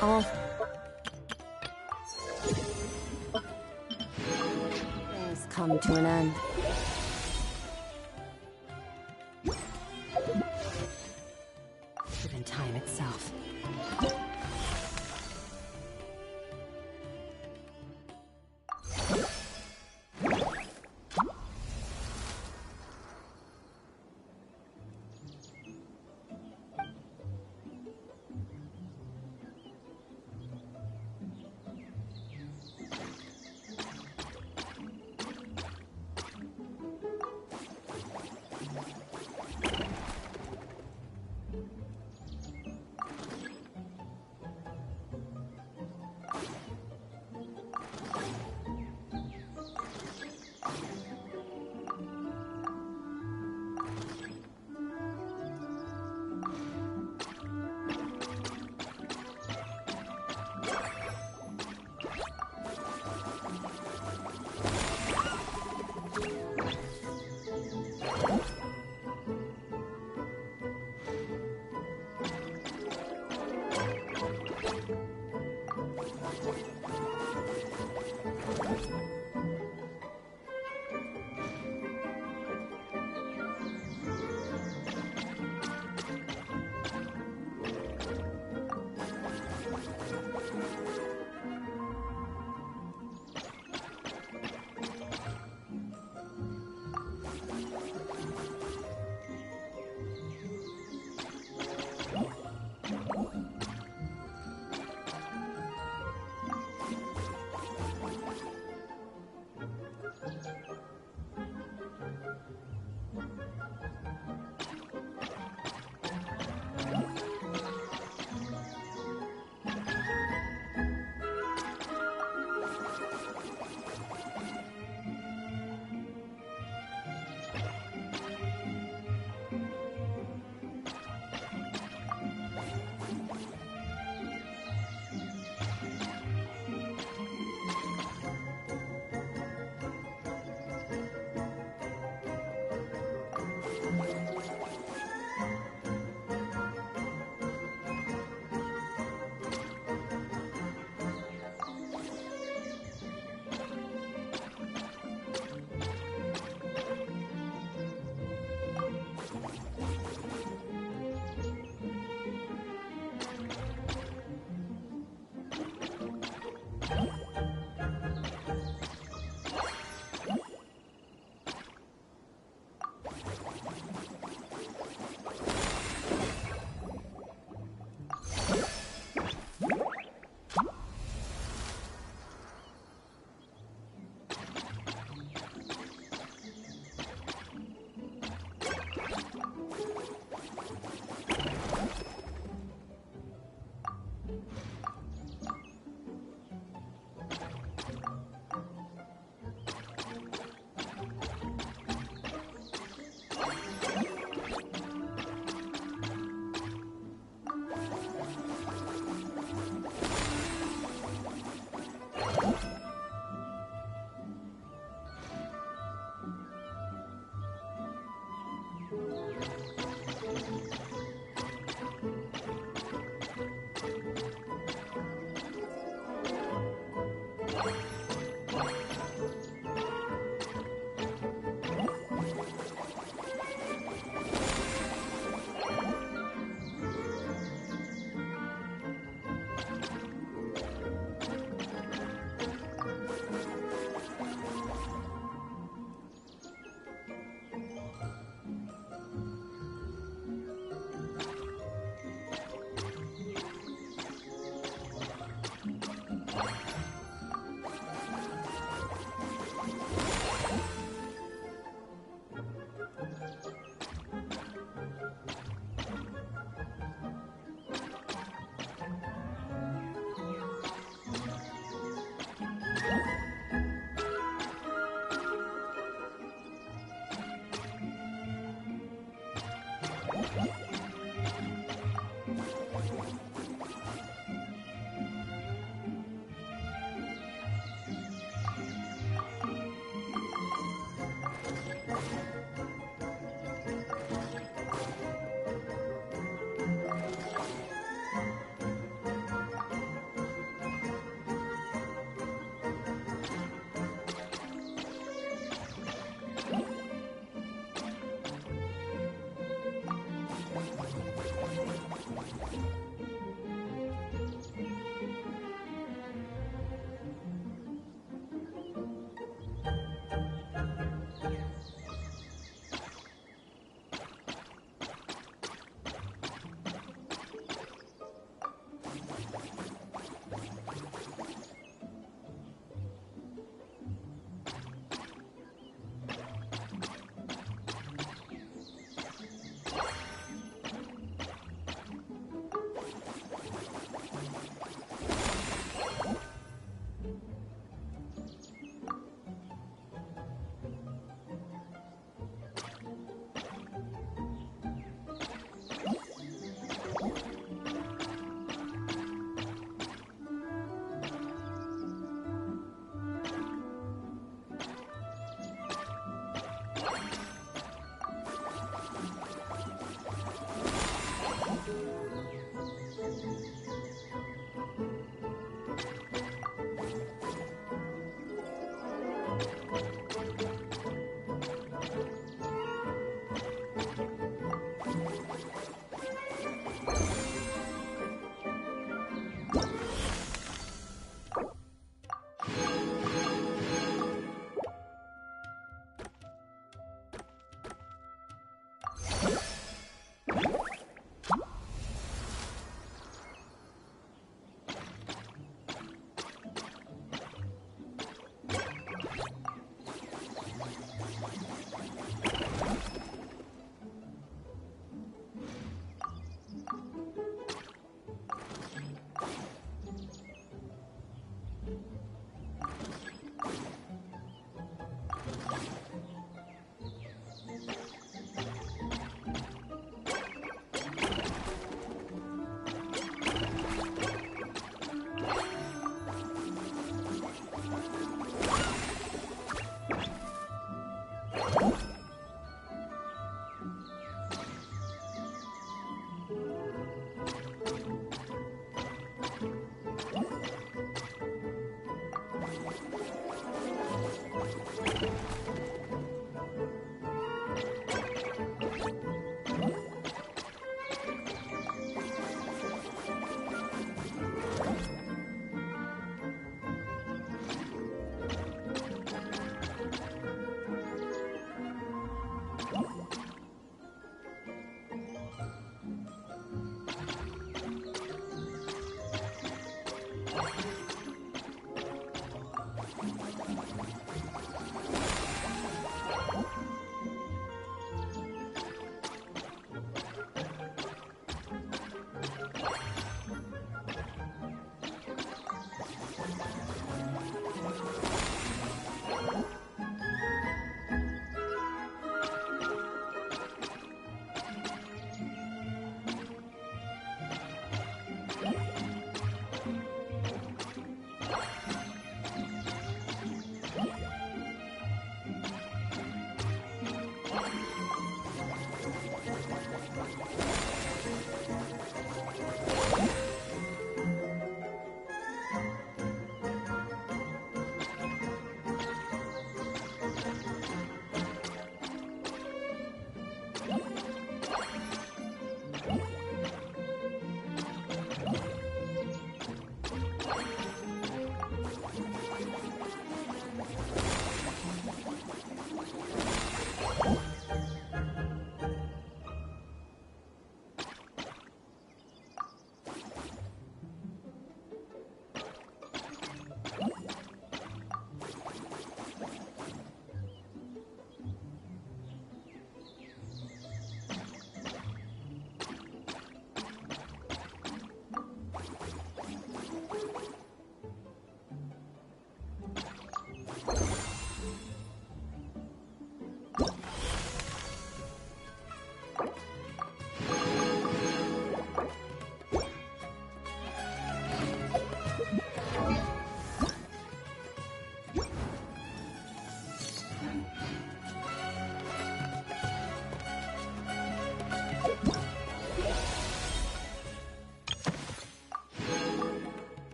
All things come to an end. Even time itself.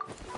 you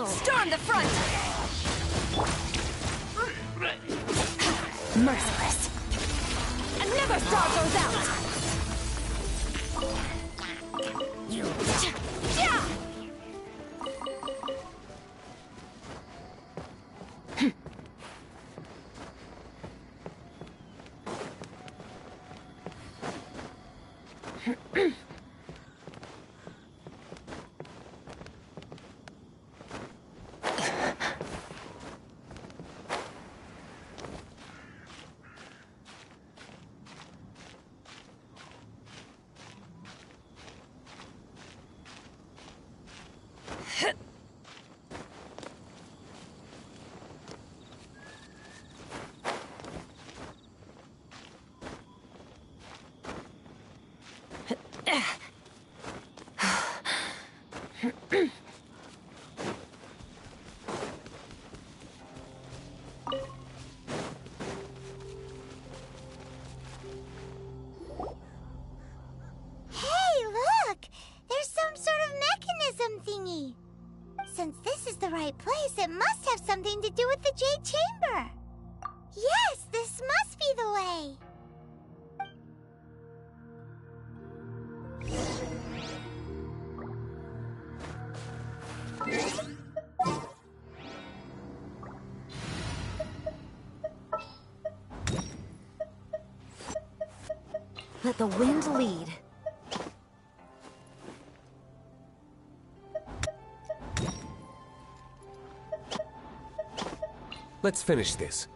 Storm the front! Merciless! And never star goes out! Since this is the right place, it must have something to do with the Jade Chamber. Yes, this must be the way. Let the wind lead. Let's finish this.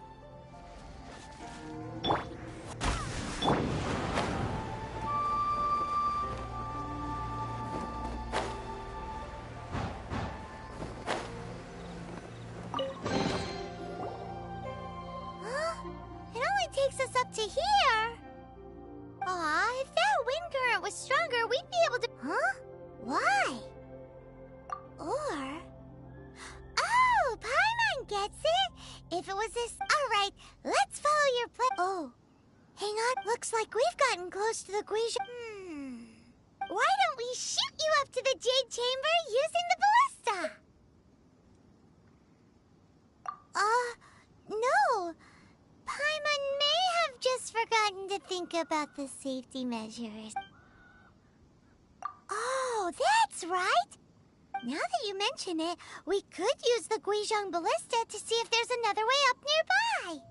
It only takes us up to here. Aw, if that wind current was stronger, we'd be able to... Huh? Why? Or... Oh, Paimon gets it! If it was this... Alright, let's follow your plan... Oh, hang on. Looks like we've gotten close to the Guizhou... Why don't we shoot you up to the Jade Chamber using the ballista? No. Paimon may have just forgotten to think about the safety measures. Oh, that's right! Now that you mention it, we could use the Guizhou ballista to see if there's another way up nearby.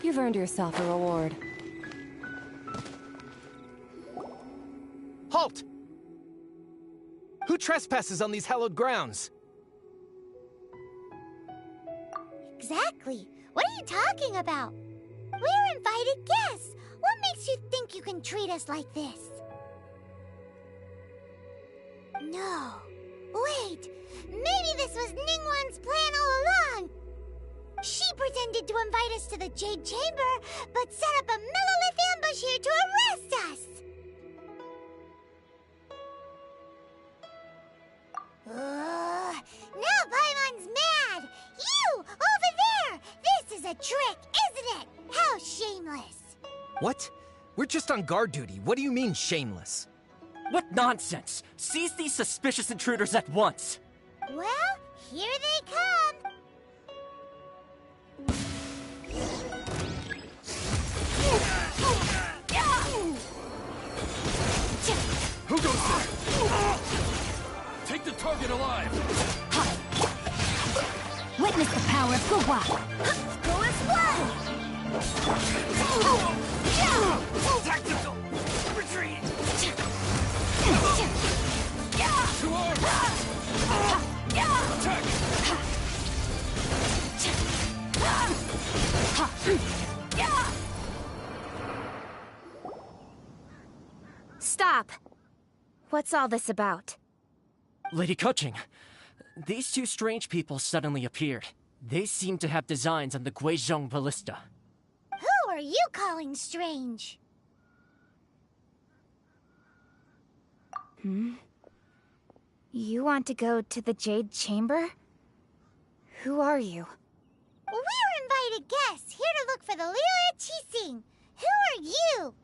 You've earned yourself a reward. Halt! Who trespasses on these hallowed grounds? Exactly. What are you talking about? We're invited guests. What makes you think you can treat us like this? No. Wait! Maybe this was Ningguang's plan all along! She pretended to invite us to the Jade Chamber, but set up a Millilith ambush here to arrest us! Now Paimon's mad! You! Over there! This is a trick, isn't it? How shameless! What? We're just on guard duty. What do you mean, shameless? What nonsense! Seize these suspicious intruders at once! Well, here they come! Who goes there? Take the target alive! Witness the power of Gugwa! Go as well! Tactical! Retreat! To arms! Attack! Stop! What's all this about? Lady Kuching, these two strange people suddenly appeared. They seem to have designs on the Guizhong Ballista. Who are you calling strange? You want to go to the Jade Chamber? Who are you? We're invited guests, here to look for the Liyue Qixing. Who are you?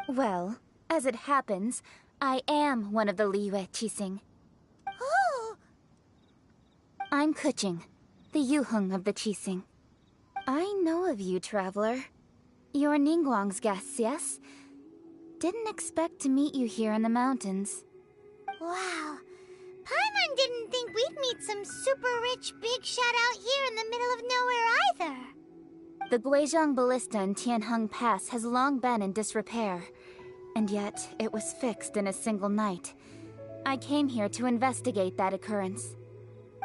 Well, as it happens, I am one of the Liyue Qixing. Oh! I'm Kuching, the Yuheng of the Qixing. I know of you, traveler. You're Ningguang's guests, yes? Didn't expect to meet you here in the mountains. Wow. Paimon didn't think we'd meet some super rich big shot out here in the middle of nowhere either. The Guizhong Ballista in Tianheng Pass has long been in disrepair, and yet it was fixed in a single night. I came here to investigate that occurrence.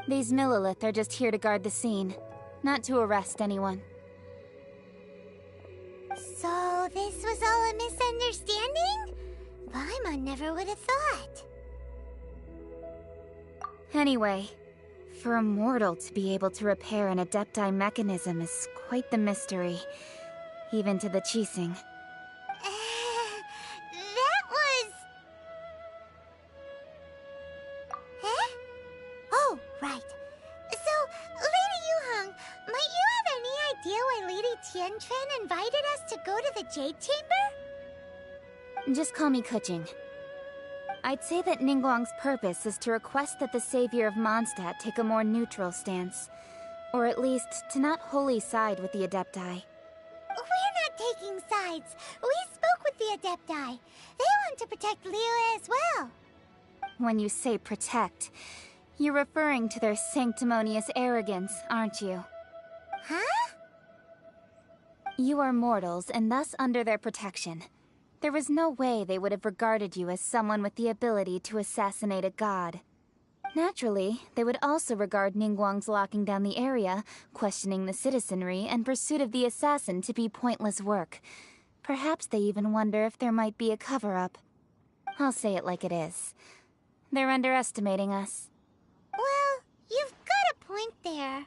These Millilith are just here to guard the scene, not to arrest anyone. So this was all a misunderstanding? Paimon never would have thought. Anyway, for a mortal to be able to repair an Adepti mechanism is quite the mystery, even to the Qixing. That was... Huh? Oh, right. So, Lady Yuheng, might you have any idea why Lady Tianquan invited us to go to the Jade Chamber? Just call me Kuching. I'd say that Ningguang's purpose is to request that the savior of Mondstadt take a more neutral stance. Or at least, to not wholly side with the Adepti. We're not taking sides. We spoke with the Adepti. They want to protect Liyue as well. When you say protect, you're referring to their sanctimonious arrogance, aren't you? Huh? You are mortals, and thus under their protection. There was no way they would have regarded you as someone with the ability to assassinate a god. Naturally, they would also regard Ningguang's locking down the area, questioning the citizenry, and pursuit of the assassin to be pointless work. Perhaps they even wonder if there might be a cover-up. I'll say it like it is. They're underestimating us. Well, you've got a point there.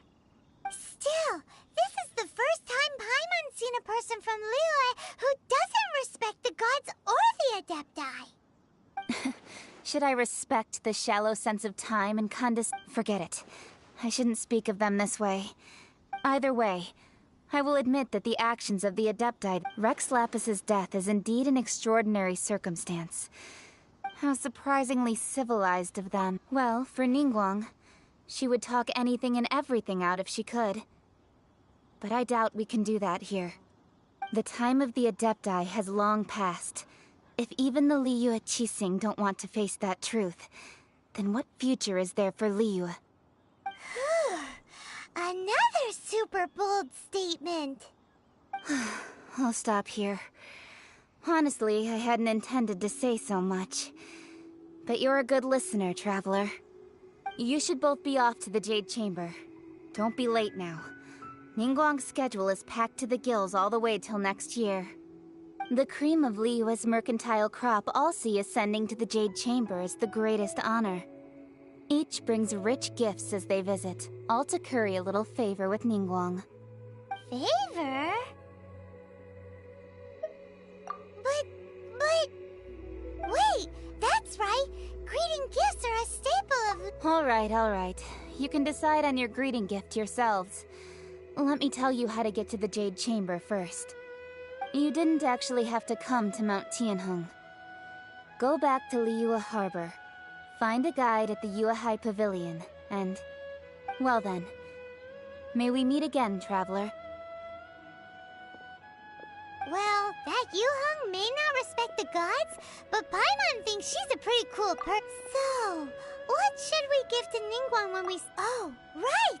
Still, this is the first time Paimon's seen a person from Liyue who doesn't respect the gods or the Adepti. Should I respect the shallow sense of time and Forget it. I shouldn't speak of them this way. Either way, I will admit that the actions of the Adepti... Rex Lapis's death is indeed an extraordinary circumstance. How surprisingly civilized of them. Well, for Ningguang, she would talk anything and everything out if she could. But I doubt we can do that here. The time of the Adepti has long passed. If even the Liyue Qixing don't want to face that truth, then what future is there for Liyue? Another super bold statement. I'll stop here. Honestly, I hadn't intended to say so much. But you're a good listener, traveler. You should both be off to the Jade Chamber. Don't be late now. Ningguang's schedule is packed to the gills all the way till next year. The cream of Liyue's mercantile crop all see ascending to the Jade Chamber as the greatest honor. Each brings rich gifts as they visit, all to curry a little favor with Ningguang. Favor? But... Wait, that's right! Greeting gifts are a staple of... Alright. You can decide on your greeting gift yourselves. Let me tell you how to get to the Jade Chamber first. You didn't actually have to come to Mount Tianheng. Go back to Liyue Harbor. Find a guide at the Yuehai Pavilion, and... well then. May we meet again, traveler. Well, that Yuheng may not respect the gods, but Paimon thinks she's a pretty cool person. So, what should we give to Ningguang when we... Oh, right!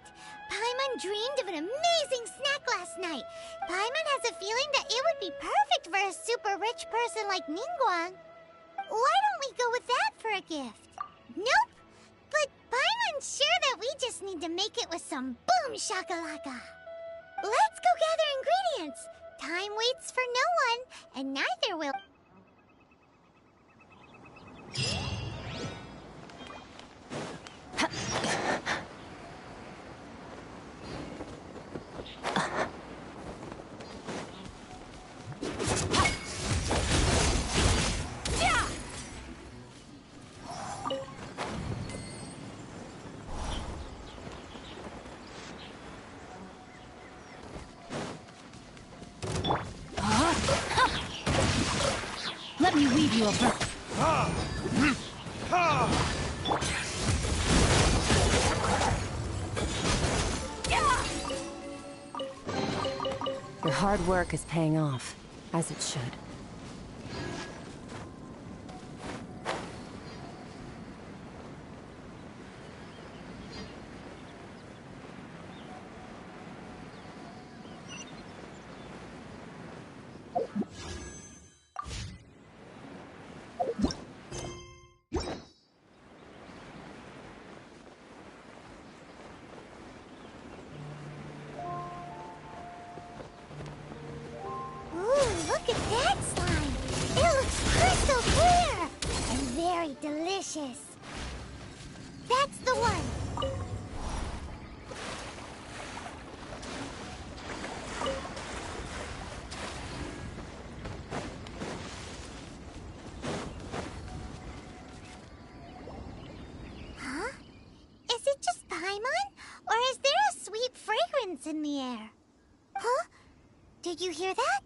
Paimon dreamed of an amazing snack last night. Paimon has a feeling that it would be perfect for a super rich person like Ningguang. Why don't we go with that for a gift? Nope! But Paimon's sure that we just need to make it with some boom shakalaka. Let's go gather ingredients. Time waits for no one, and neither will... Let me weave you a bird. Your hard work is paying off, as it should. Delicious. That's the one. Huh? Is it just Paimon? Or is there a sweet fragrance in the air? Huh? Did you hear that?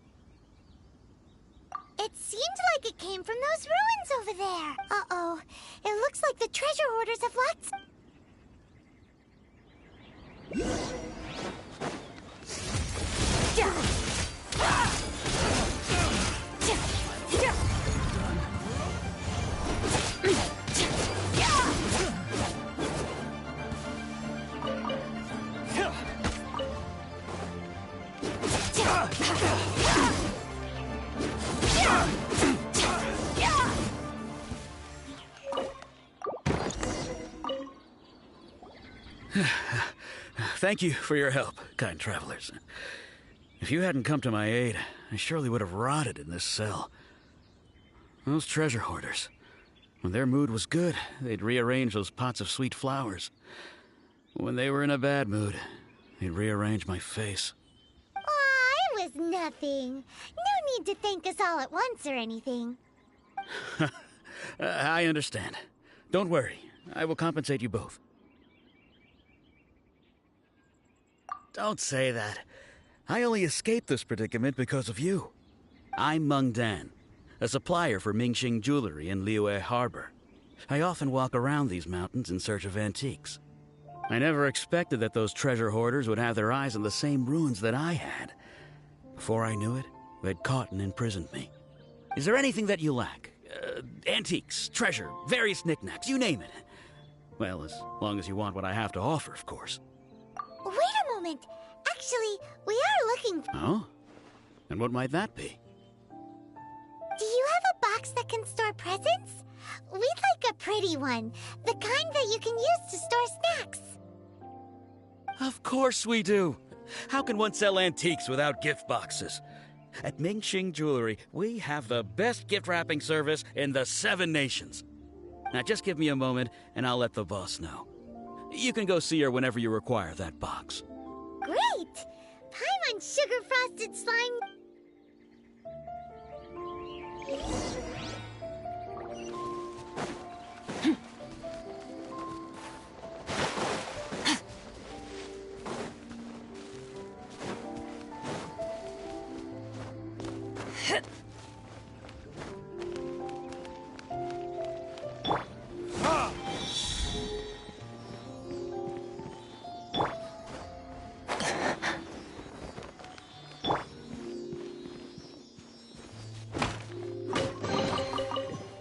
It seemed like it came from those ruins over there. Uh-oh. It looks like the treasure hoarders have locked... Thank you for your help, kind travelers. If you hadn't come to my aid, I surely would have rotted in this cell. Those treasure hoarders, when their mood was good, they'd rearrange those pots of sweet flowers. When they were in a bad mood, they'd rearrange my face. Aw, it was nothing. No need to thank us all at once or anything. I understand. Don't worry, I will compensate you both. Don't say that. I only escaped this predicament because of you. I'm Meng Dan, a supplier for Mingxing jewelry in Liyue Harbor. I often walk around these mountains in search of antiques. I never expected that those treasure hoarders would have their eyes on the same ruins that I had. Before I knew it, they'd caught and imprisoned me. Is there anything that you lack? Antiques, treasure, various knickknacks, you name it. Well, as long as you want what I have to offer, of course. Wait a moment. Actually, we are looking... Oh? And what might that be? Do you have a box that can store presents? We'd like a pretty one. The kind that you can use to store snacks. Of course we do. How can one sell antiques without gift boxes? At Mingxing Jewelry, we have the best gift wrapping service in the 7 nations. Now just give me a moment and I'll let the boss know. You can go see her whenever you require that box. Great! Paimon sugar-frosted slime...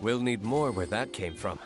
We'll need more where that came from.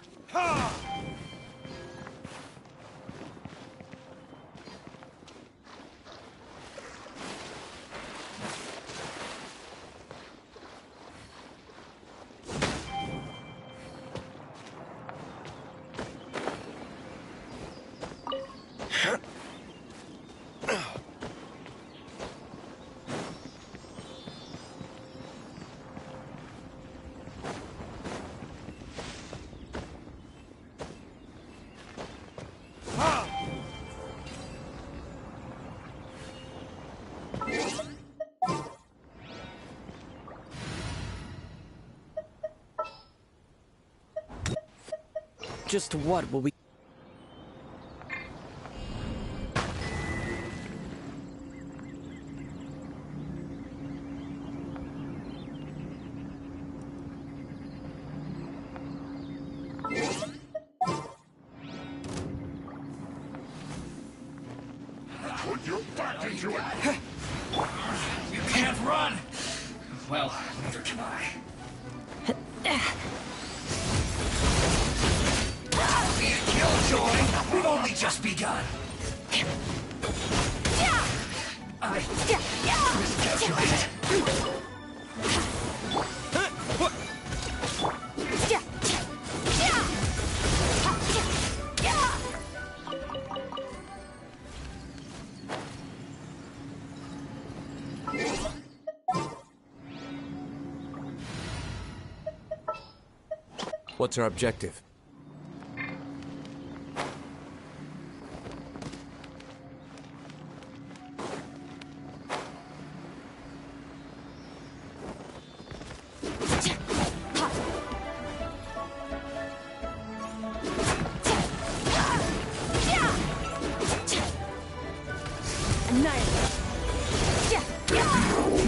Just what will we... Put your back into it! You can't run! Well, neither can I. Be a killjoy! We've only just begun! I miscalculated. What's our objective?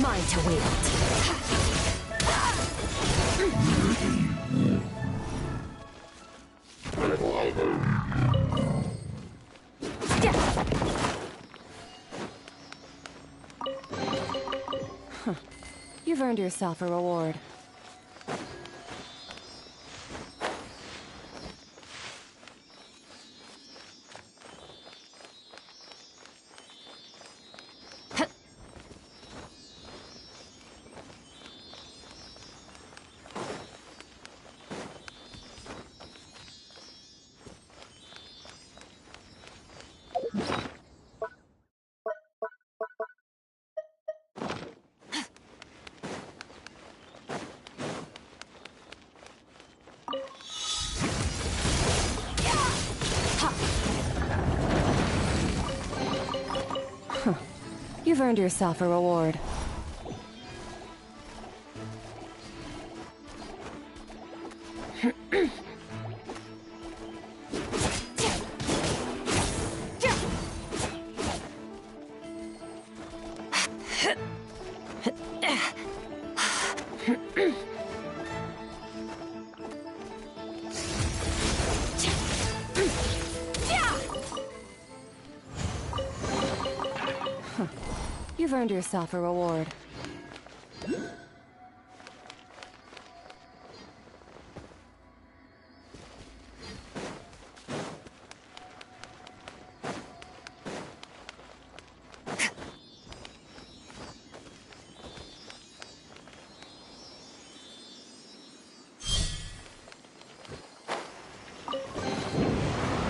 Mine to wield. You've earned yourself a reward. You've earned yourself a reward. You've earned yourself a reward.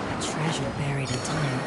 A treasure buried in time.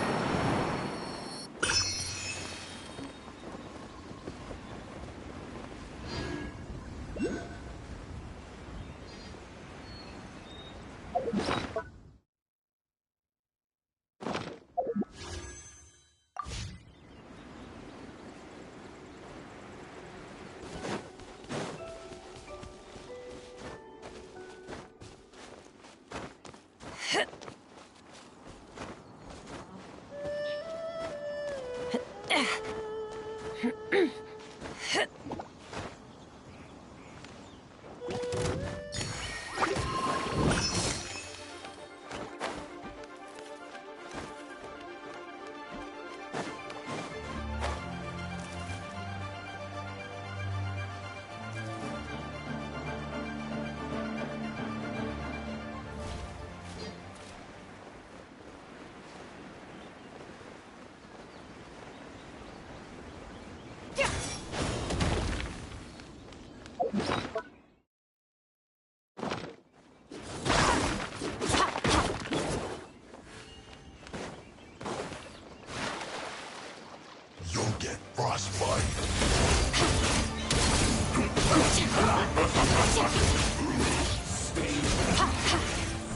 You'll get frostbite.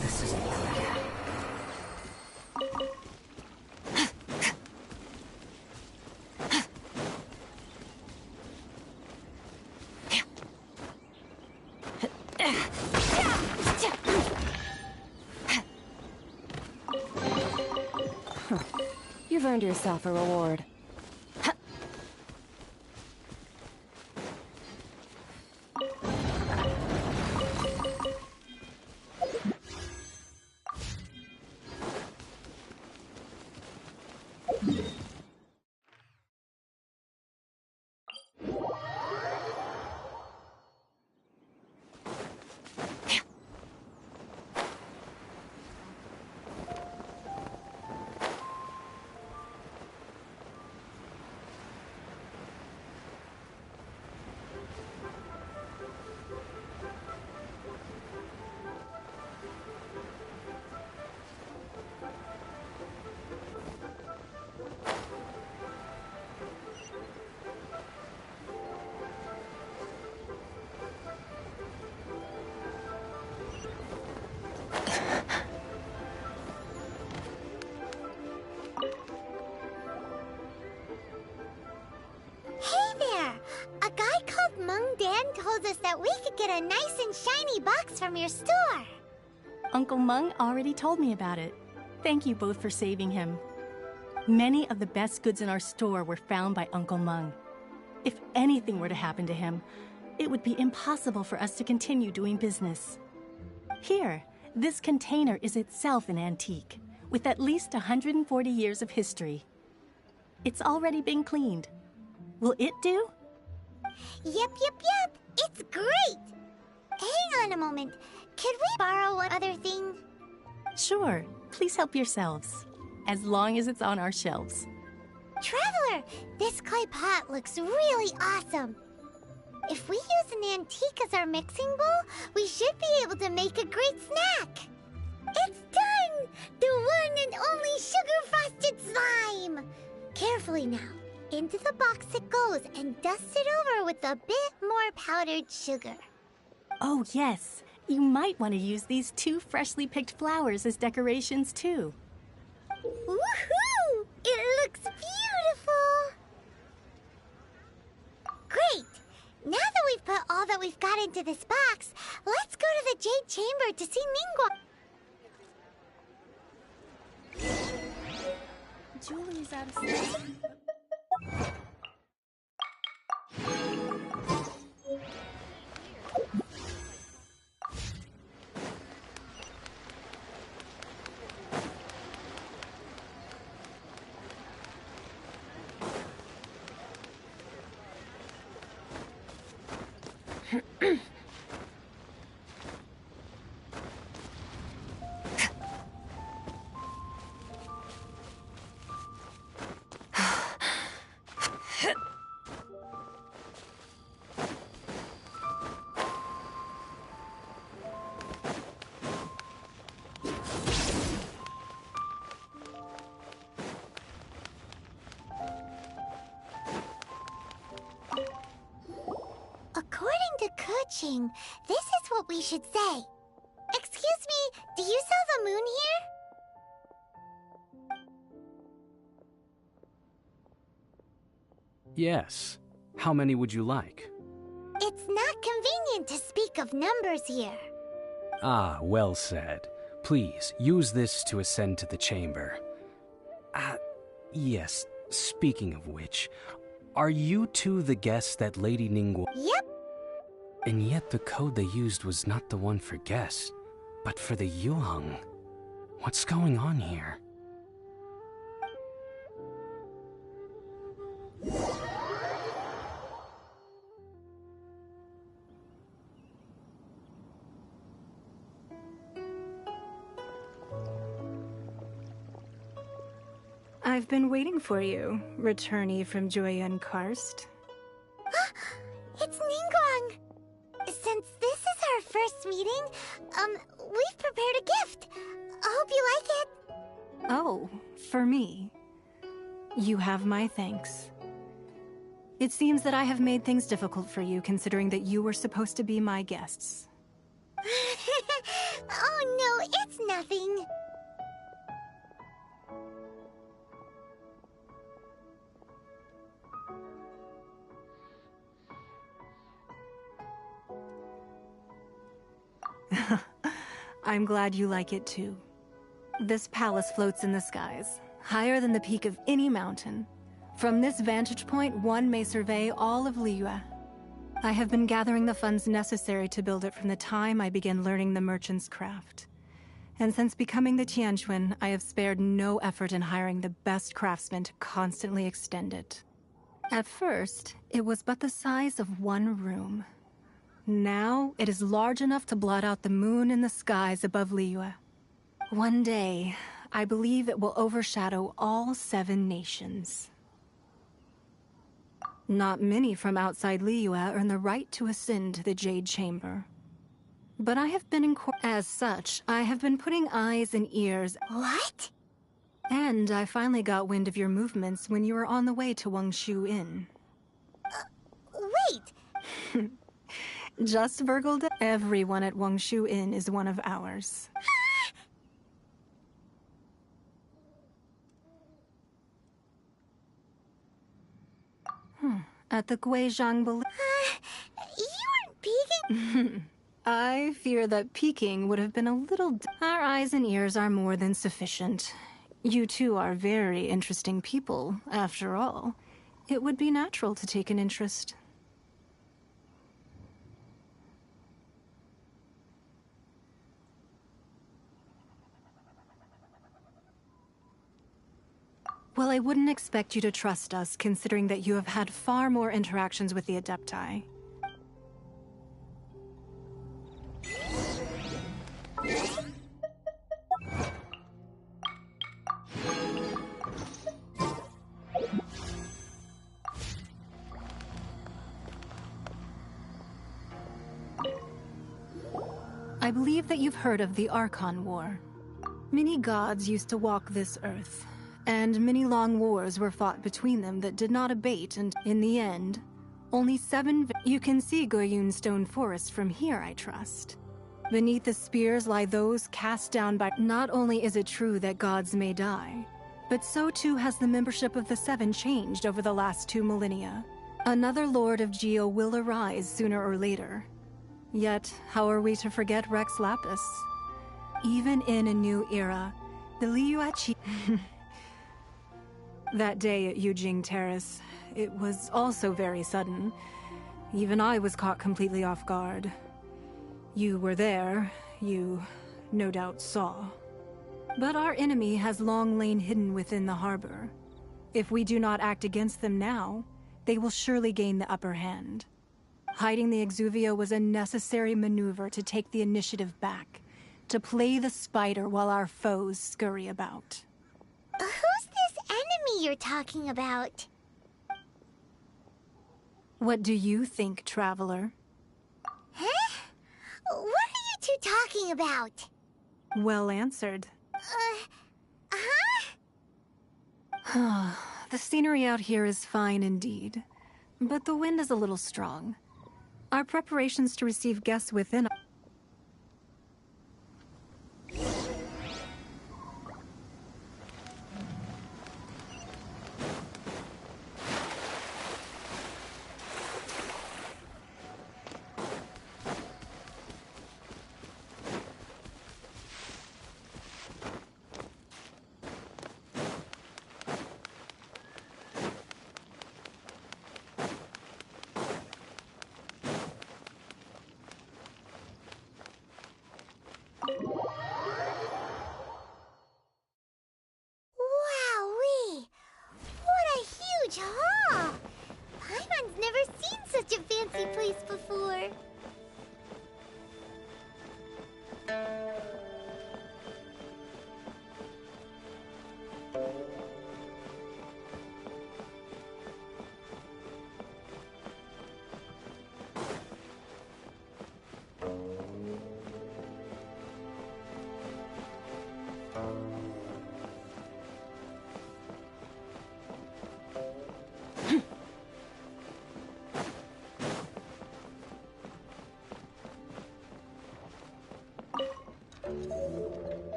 This is You've earned yourself a reward. told us that we could get a nice and shiny box from your store. Uncle Mung already told me about it. Thank you both for saving him. Many of the best goods in our store were found by Uncle Mung. If anything were to happen to him, it would be impossible for us to continue doing business. Here, this container is itself an antique, with at least 140 years of history. It's already been cleaned. Will it do? Yep. It's great! Hang on a moment. Could we borrow one other thing? Sure. Please help yourselves. As long as it's on our shelves. Traveler, this clay pot looks really awesome. If we use an antique as our mixing bowl, we should be able to make a great snack. It's done! The one and only sugar-frosted slime! Carefully now. Into the box it goes and dust it over with a bit more powdered sugar. Oh, yes. You might want to use these 2 freshly picked flowers as decorations, too. Woohoo! It looks beautiful! Great! Now that we've put all that we've got into this box, let's go to the Jade Chamber to see Ningguang. Julie's out of step. According to to Keqing, this is what we should say. Excuse me, do you sell the moon here? Yes. How many would you like? It's not convenient to speak of numbers here. Ah, well said. Please, use this to ascend to the chamber. Yes, speaking of which, are you two the guests that Lady Ningguo... Yep. And yet the code they used was not the one for guests, but for the Yuheng. What's going on here? I've been waiting for you, returnee from Joyun Karst. It's Ningguang! Since this is our first meeting, we've prepared a gift. I hope you like it. Oh, for me. You have my thanks. It seems that I have made things difficult for you, considering that you were supposed to be my guests. Oh no, it's nothing. I'm glad you like it too. This palace floats in the skies, higher than the peak of any mountain. From this vantage point, one may survey all of Liyue. I have been gathering the funds necessary to build it from the time I began learning the merchant's craft. And since becoming the Tianquan, I have spared no effort in hiring the best craftsmen to constantly extend it. At first, it was but the size of one room. Now, it is large enough to blot out the moon in the skies above Liyue. One day, I believe it will overshadow all 7 nations. Not many from outside Liyue earn the right to ascend to the Jade Chamber. But I have been as such, I have been putting eyes and ears. What? And I finally got wind of your movements when you were on the way to Wangshu Inn. Wait! Just burgled. Everyone at Wangshu Inn is one of ours. At the Guizhang You weren't peeking? I fear that peeking would have been a little... Our eyes and ears are more than sufficient. You two are very interesting people, after all. It would be natural to take an interest. Well, I wouldn't expect you to trust us, considering that you have had far more interactions with the Adepti. I believe that you've heard of the Archon War. Many gods used to walk this earth, and many long wars were fought between them that did not abate, and in the end, only 7... You can see Goyun Stone Forest from here, I trust. Beneath the spears lie those cast down by... Not only is it true that gods may die, but so too has the membership of the 7 changed over the last 2 millennia. Another Lord of Geo will arise sooner or later. Yet, how are we to forget Rex Lapis? Even in a new era, the Liyue... That day at Yujing Terrace, it was also very sudden. Even I was caught completely off guard. You were there, you no doubt saw. But our enemy has long lain hidden within the harbor. If we do not act against them now, they will surely gain the upper hand. Hiding the Exuvio was a necessary maneuver to take the initiative back, to play the spider while our foes scurry about. Who's this enemy you're talking about? What do you think, traveler? Huh? What are you two talking about? Well answered. The scenery out here is fine indeed, but the wind is a little strong. Our preparations to receive guests within... Wowee! What a huge hall! Paimon's never seen such a fancy place before.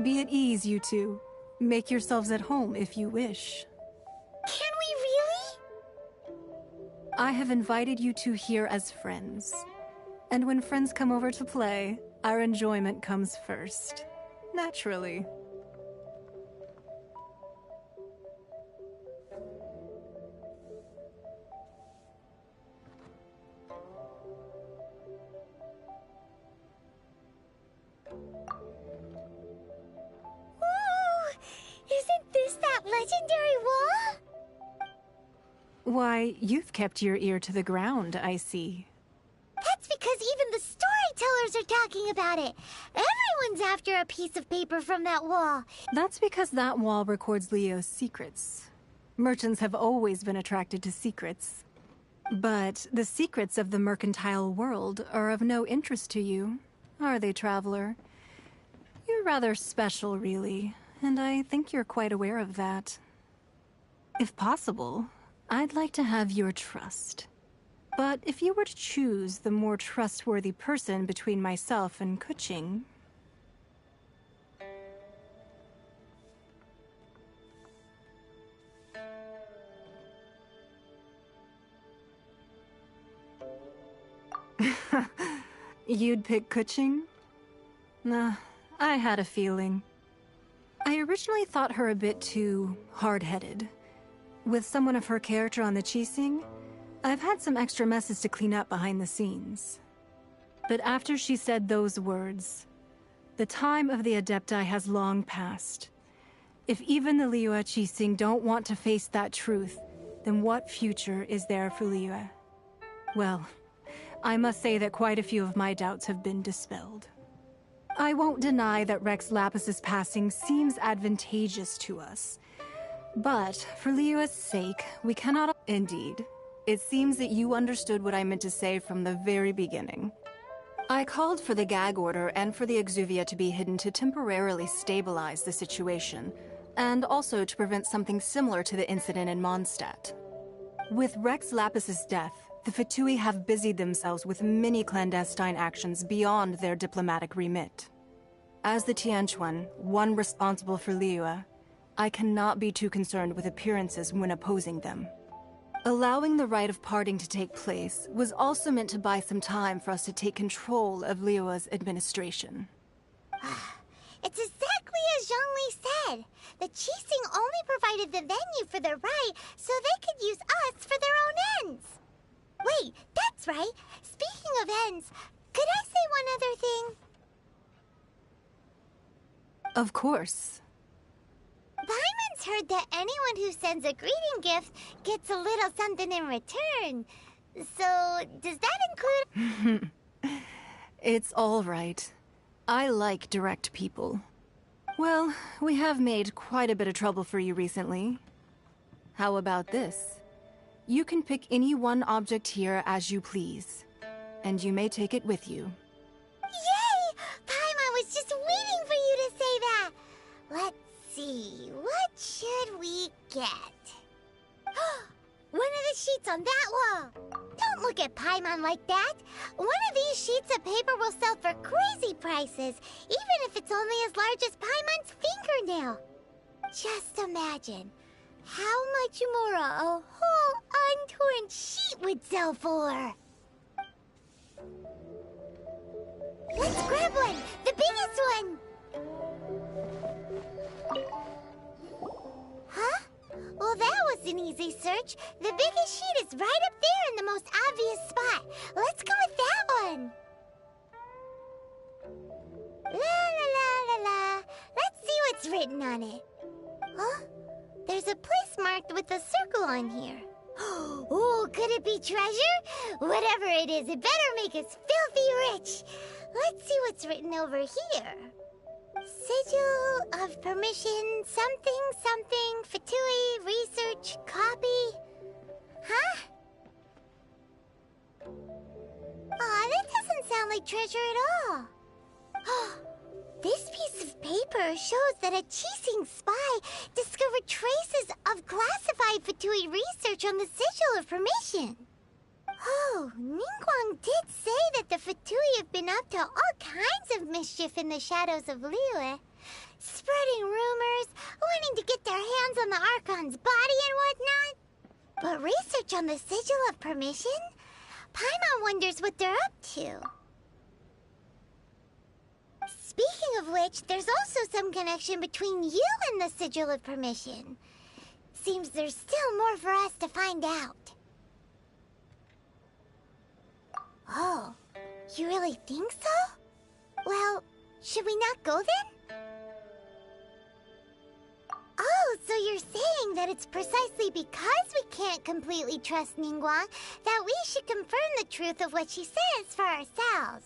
Be at ease, you two. Make yourselves at home if you wish. Can we really? I have invited you two here as friends. And when friends come over to play, our enjoyment comes first. Naturally. Isn't this that legendary wall? Why, you've kept your ear to the ground, I see. That's because even the storytellers are talking about it. Everyone's after a piece of paper from that wall. That's because that wall records Leo's secrets. Merchants have always been attracted to secrets. But the secrets of the mercantile world are of no interest to you, are they, traveler? You're rather special, really, and I think you're quite aware of that. If possible, I'd like to have your trust. But if you were to choose the more trustworthy person between myself and Kuching... You'd pick Kuching? Nah, I had a feeling. I originally thought her a bit too hard-headed. With someone of her character on the Qixing, I've had some extra messes to clean up behind the scenes. But after she said those words, the time of the Adepti has long passed. If even the Liyue Qixing don't want to face that truth, then what future is there for Liyue? Well, I must say that quite a few of my doubts have been dispelled. I won't deny that Rex Lapis's passing seems advantageous to us. But for Liyue's sake, we cannot... Indeed. It seems that you understood what I meant to say from the very beginning. I called for the gag order and for the Exuvia to be hidden to temporarily stabilize the situation, and also to prevent something similar to the incident in Mondstadt. With Rex Lapis's death, the Fatui have busied themselves with many clandestine actions beyond their diplomatic remit. As the Tianquan, one responsible for Liyue, I cannot be too concerned with appearances when opposing them. Allowing the rite of parting to take place was also meant to buy some time for us to take control of Liyue's administration. It's exactly as Zhongli said. The Qixing only provided the venue for the rite so they could use us for their own ends. Wait, that's right. Speaking of ends, could I say one other thing? Of course. Paimon's heard that anyone who sends a greeting gift gets a little something in return. So, does that include... It's all right. I like direct people. Well, we have made quite a bit of trouble for you recently. How about this? You can pick any one object here as you please. and you may take it with you. Yay! Paimon was just waiting for you to say that! Let's see, what should we get? One of the sheets on that wall! Don't look at Paimon like that! One of these sheets of paper will sell for crazy prices, even if it's only as large as Paimon's fingernail. Just imagine how much more a whole untorn sheet would sell for. Let's grab one! The biggest one! Huh? Well, that was an easy search. The biggest sheet is right up there in the most obvious spot. Let's go with that one. La la la la la. Let's see what's written on it. Huh? There's a place marked with a circle on here. Oh, could it be treasure? Whatever it is, it better make us filthy rich. Let's see what's written over here. Sigil of permission, something, something, Fatui, research, copy. Huh? Aw, that doesn't sound like treasure at all. This piece of paper shows that a Qixing spy discovered traces of classified Fatui research on the Sigil of Permission. Oh, Ningguang did say that the Fatui have been up to all kinds of mischief in the shadows of Liyue, spreading rumors, wanting to get their hands on the Archon's body and whatnot. But research on the Sigil of Permission? Paimon wonders what they're up to. Speaking of which, there's also some connection between you and the Sigil of Permission. Seems there's still more for us to find out. Oh, you really think so? Well, should we not go then? Oh, so you're saying that it's precisely because we can't completely trust Ningguang that we should confirm the truth of what she says for ourselves.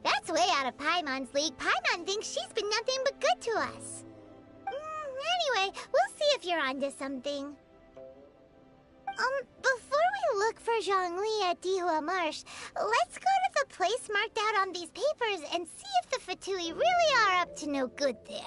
That's way out of Paimon's league. Paimon thinks she's been nothing but good to us. Anyway, we'll see if you're onto something. Before we look for Zhongli at Dihua Marsh, let's go to the place marked out on these papers and see if the Fatui really are up to no good there.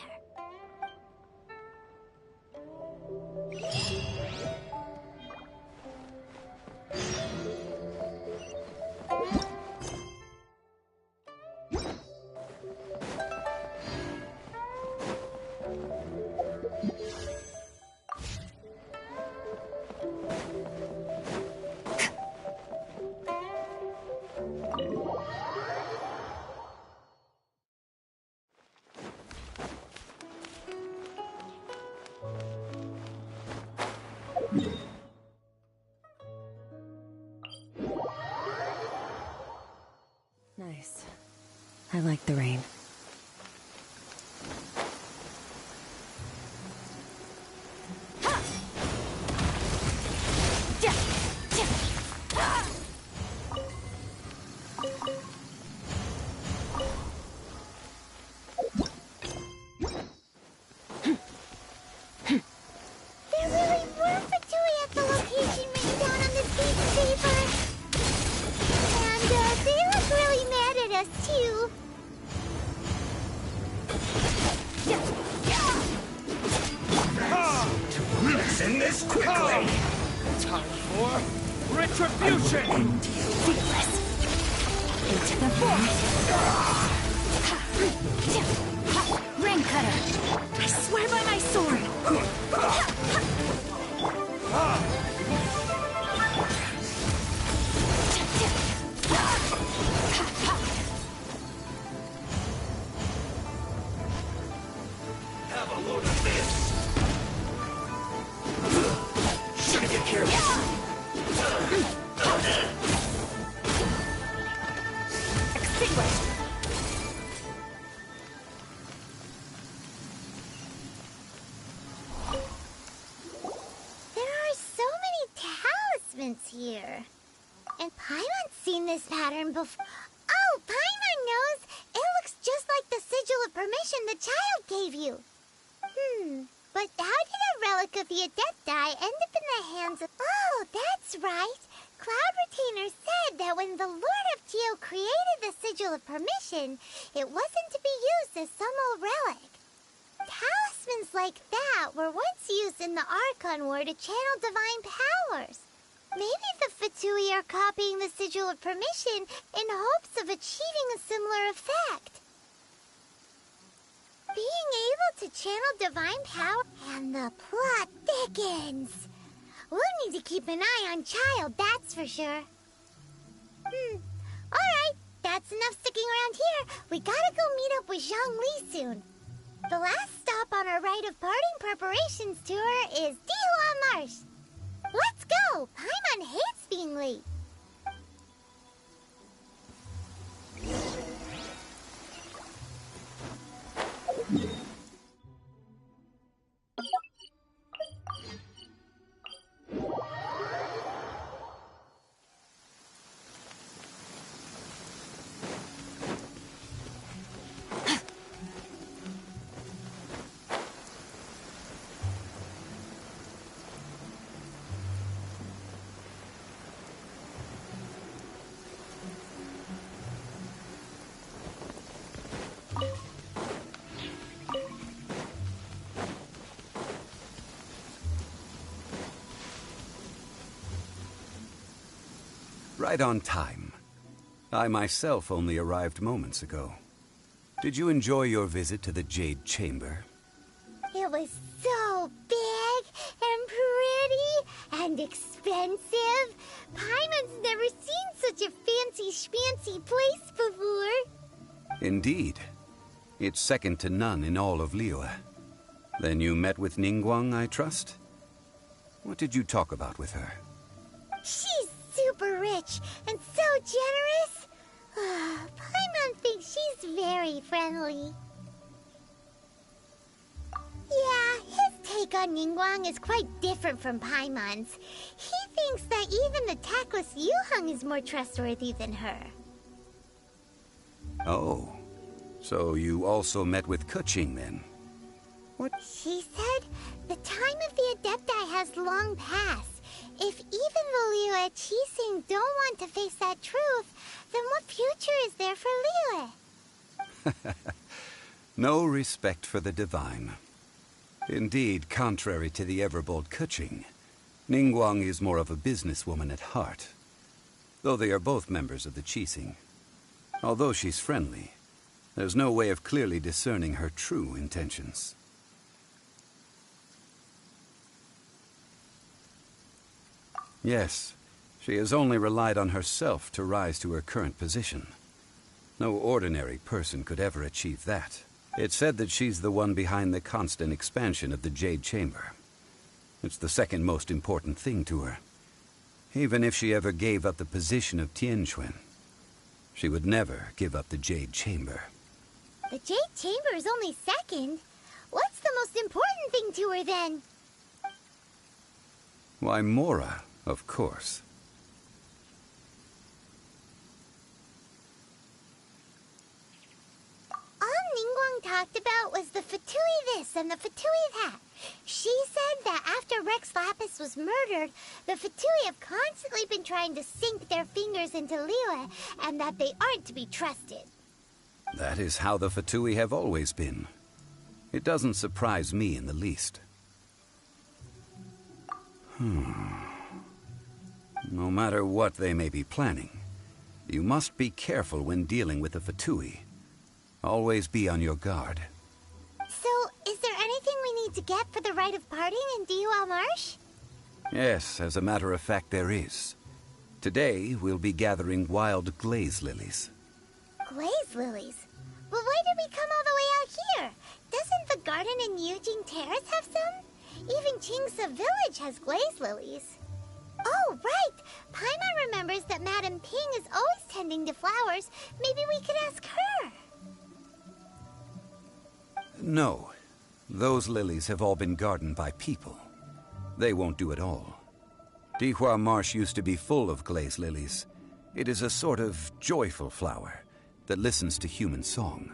Nice. I like the rain. Listen this quickly! Time for retribution! Fearless. Into the forest. Ring cutter. I swear by my sword. Have a load of this! Shouldn't get careless! Extinguished. There are so many talismans here. And Paimon's seen this pattern before. Oh, Paimon knows! It looks just like the Sigil of Permission the child gave you. But how did a relic of the Adepti end up in the hands of... Oh, that's right. Cloud Retainer said that when the Lord of Geo created the Sigil of Permission, it wasn't to be used as some old relic. Talismans like that were once used in the Archon War to channel divine powers. Maybe the Fatui are copying the Sigil of Permission in hopes of achieving a similar effect. Being able to channel divine power, and the plot thickens. We'll need to keep an eye on Child, that's for sure. Alright, that's enough sticking around here. We gotta go meet up with Zhongli soon. The last stop on our Rite of Parting preparations tour is Dihua Marsh. Let's go! Paimon hates being late. Right on time. I myself only arrived moments ago. Did you enjoy your visit to the Jade Chamber? It was so big and pretty and expensive. Paimon's never seen such a fancy schmancy place before. Indeed. It's second to none in all of Liyue. Then you met with Ningguang, I trust? What did you talk about with her? She's super rich and so generous. Paimon thinks she's very friendly. Yeah, his take on Ningguang is quite different from Paimon's. He thinks that even the tactless Yuheng is more trustworthy than her. Oh, so you also met with Keqing then? What? She said the time of the Adepti has long passed. If even the Liyue Qixing don't want to face that truth, then what future is there for Liyue? No respect for the divine. Indeed, contrary to the ever-bold Keqing, Ningguang is more of a businesswoman at heart. Though they are both members of the Qixing. Although she's friendly, there's no way of clearly discerning her true intentions. Yes, she has only relied on herself to rise to her current position. No ordinary person could ever achieve that. It's said that she's the one behind the constant expansion of the Jade Chamber. It's the second most important thing to her. Even if she ever gave up the position of Tianquan, she would never give up the Jade Chamber. The Jade Chamber is only second. What's the most important thing to her then? Why, Mora, of course. All Ningguang talked about was the Fatui this and the Fatui that. She said that after Rex Lapis was murdered, the Fatui have constantly been trying to sink their fingers into Liyue, and that they aren't to be trusted. That is how the Fatui have always been. It doesn't surprise me in the least. No matter what they may be planning, you must be careful when dealing with the Fatui. Always be on your guard. So, is there anything we need to get for the Rite of Parting in Dihua Marsh? Yes, as a matter of fact, there is. Today, we'll be gathering wild glaze lilies. Glaze lilies? But why did we come all the way out here? Doesn't the garden in Yujing Terrace have some? Even Qingse Village has glaze lilies. Oh, right! Paimon remembers that Madame Ping is always tending to flowers. Maybe we could ask her. No. Those lilies have all been gardened by people. They won't do it all. Dihua Marsh used to be full of glaze lilies. It is a sort of joyful flower that listens to human song.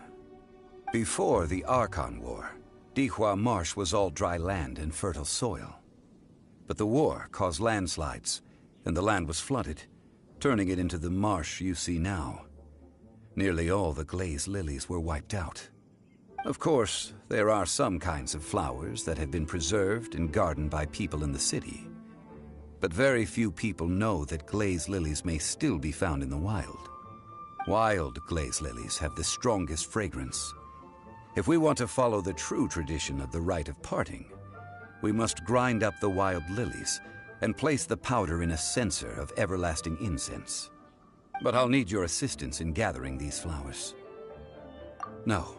Before the Archon War, Dihua Marsh was all dry land and fertile soil. But the war caused landslides, and the land was flooded, turning it into the marsh you see now. Nearly all the glaze lilies were wiped out. Of course, there are some kinds of flowers that have been preserved and gardened by people in the city. But very few people know that glaze lilies may still be found in the wild. Wild glaze lilies have the strongest fragrance. If we want to follow the true tradition of the rite of parting, we must grind up the wild lilies and place the powder in a censer of everlasting incense. But I'll need your assistance in gathering these flowers. No,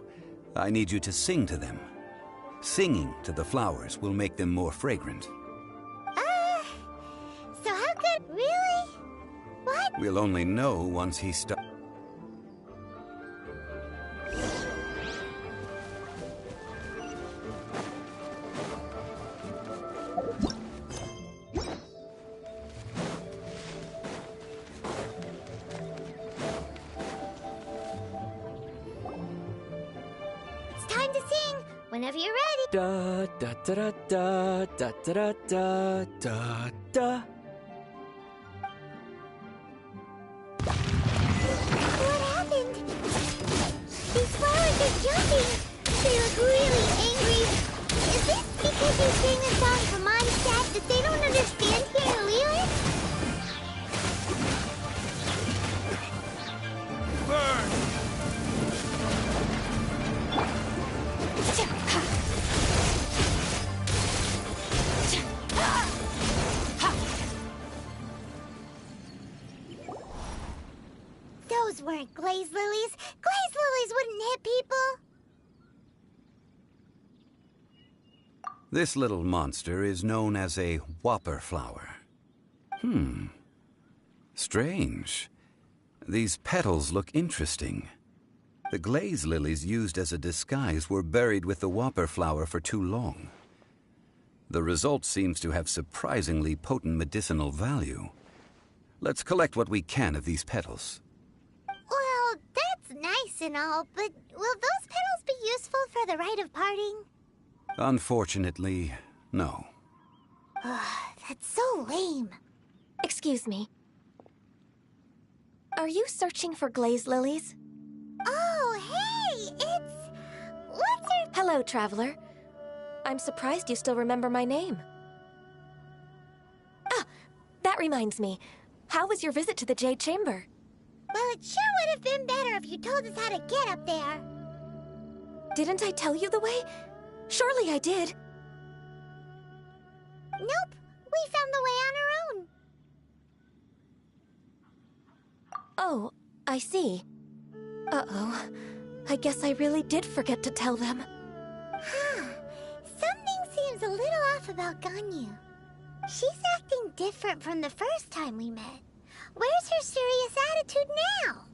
I need you to sing to them. Singing to the flowers will make them more fragrant. So how could... Really? What? We'll only know once he starts. It's time to sing. Whenever you're ready. Da da da da da da da da da da. What happened? These flowers are jumping. They look really angry. Is this because you sang a song for Mondstadt that they don't understand here in Liyue? Burn! Those weren't glaze lilies. Glaze lilies wouldn't hit people. This little monster is known as a whopper flower. Strange. These petals look interesting. The glaze lilies used as a disguise were buried with the whopper flower for too long. The result seems to have surprisingly potent medicinal value. Let's collect what we can of these petals. Well, that's nice and all, but will those petals be useful for the rite of parting? Unfortunately, no. That's so lame. Excuse me. Are you searching for glaze lilies? Oh, hey! What's your... Hello, traveler. I'm surprised you still remember my name. Ah, that reminds me. How was your visit to the Jade Chamber? Well, it sure would have been better if you told us how to get up there. Didn't I tell you the way? Surely I did. Nope. We found the way on our own. Oh, I see. Uh-oh. I guess I really did forget to tell them. Something seems a little off about Ganyu. She's acting different from the first time we met. Where's her serious attitude now?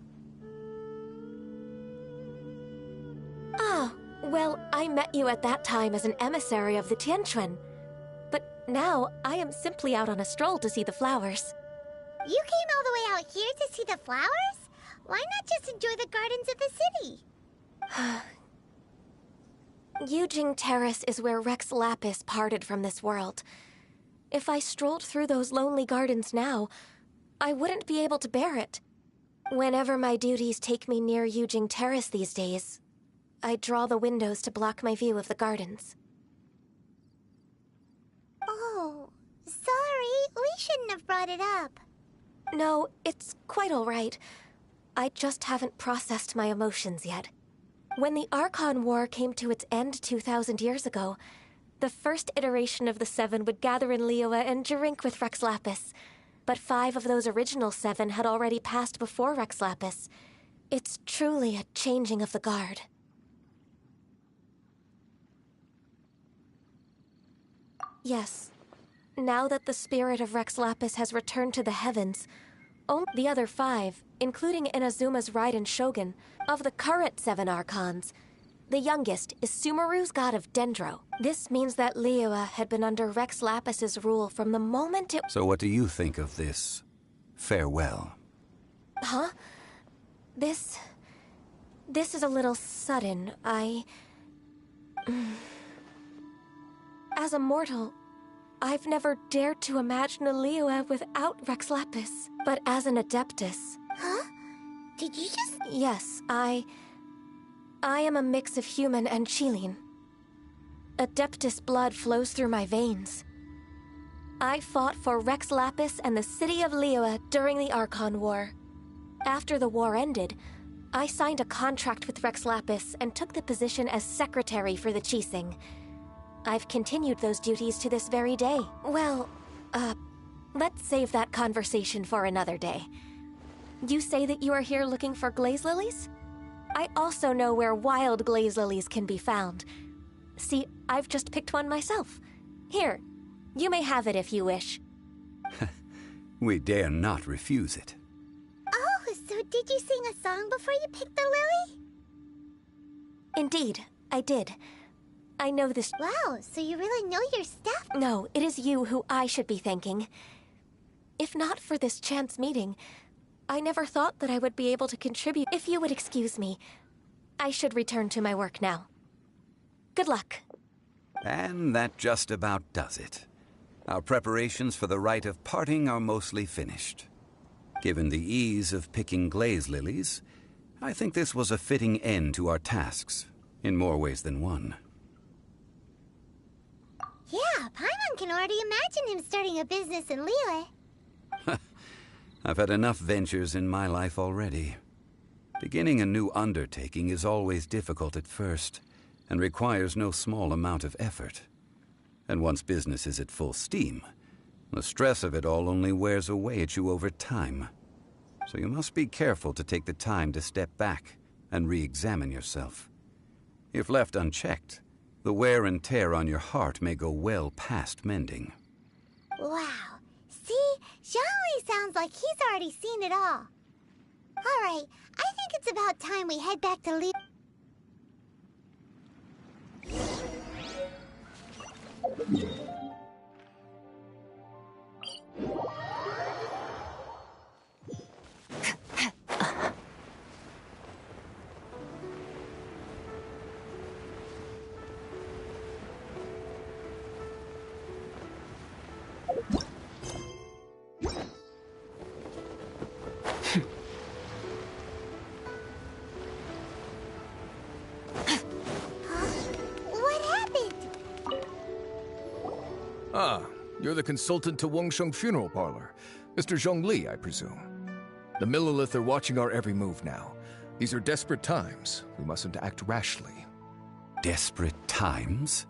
Ah, well, I met you at that time as an emissary of the Tianquan. But now, I am simply out on a stroll to see the flowers. You came all the way out here to see the flowers? Why not just enjoy the gardens of the city? Yujing Terrace is where Rex Lapis parted from this world. If I strolled through those lonely gardens now, I wouldn't be able to bear it. Whenever my duties take me near Yujing Terrace these days, I draw the windows to block my view of the gardens. Oh, sorry. We shouldn't have brought it up. No, it's quite all right. I just haven't processed my emotions yet. When the Archon War came to its end 2,000 years ago, the first iteration of the Seven would gather in Liyue and drink with Rex Lapis. But 5 of those original 7 had already passed before Rex Lapis. It's truly a changing of the guard. Yes. Now that the spirit of Rex Lapis has returned to the heavens, only the other 5, including Inazuma's Raiden Shogun, of the current 7 Archons, the youngest is Sumeru's god of Dendro. This means that Liyue had been under Rex Lapis's rule from the moment it... So what do you think of this farewell? Huh? This is a little sudden. As a mortal, I've never dared to imagine a Liyue without Rex Lapis. But as an Adeptus... Huh? Did you just... Yes, I am a mix of human and Qilin. Adeptus blood flows through my veins. I fought for Rex Lapis and the city of Liyue during the Archon War. After the war ended, I signed a contract with Rex Lapis and took the position as secretary for the Qixing. I've continued those duties to this very day. Well, let's save that conversation for another day. You say that you are here looking for glaze lilies? I also know where wild glaze lilies can be found. See, I've just picked one myself. Here, you may have it if you wish. We dare not refuse it. Oh, so did you sing a song before you picked the lily? Indeed, I did. I know this... Wow, so you really know your stuff? No, it is you who I should be thanking. If not for this chance meeting, I never thought that I would be able to contribute. If you would excuse me, I should return to my work now. Good luck. And that just about does it. Our preparations for the rite of parting are mostly finished. Given the ease of picking glaze lilies, I think this was a fitting end to our tasks, in more ways than one. Yeah, Paimon can already imagine him starting a business in Liyue. I've had enough ventures in my life already. Beginning a new undertaking is always difficult at first, and requires no small amount of effort. And once business is at full steam, the stress of it all only wears away at you over time. So you must be careful to take the time to step back and re-examine yourself. If left unchecked, the wear and tear on your heart may go well past mending. Wow. See? Zhongli sounds like he's already seen it all. Alright, I think it's about time we head back to Liyue. Ah, you're the consultant to Wangsheng Funeral Parlor. Mr. Zhongli, I presume. The Millilith are watching our every move now. These are desperate times. We mustn't act rashly. Desperate times?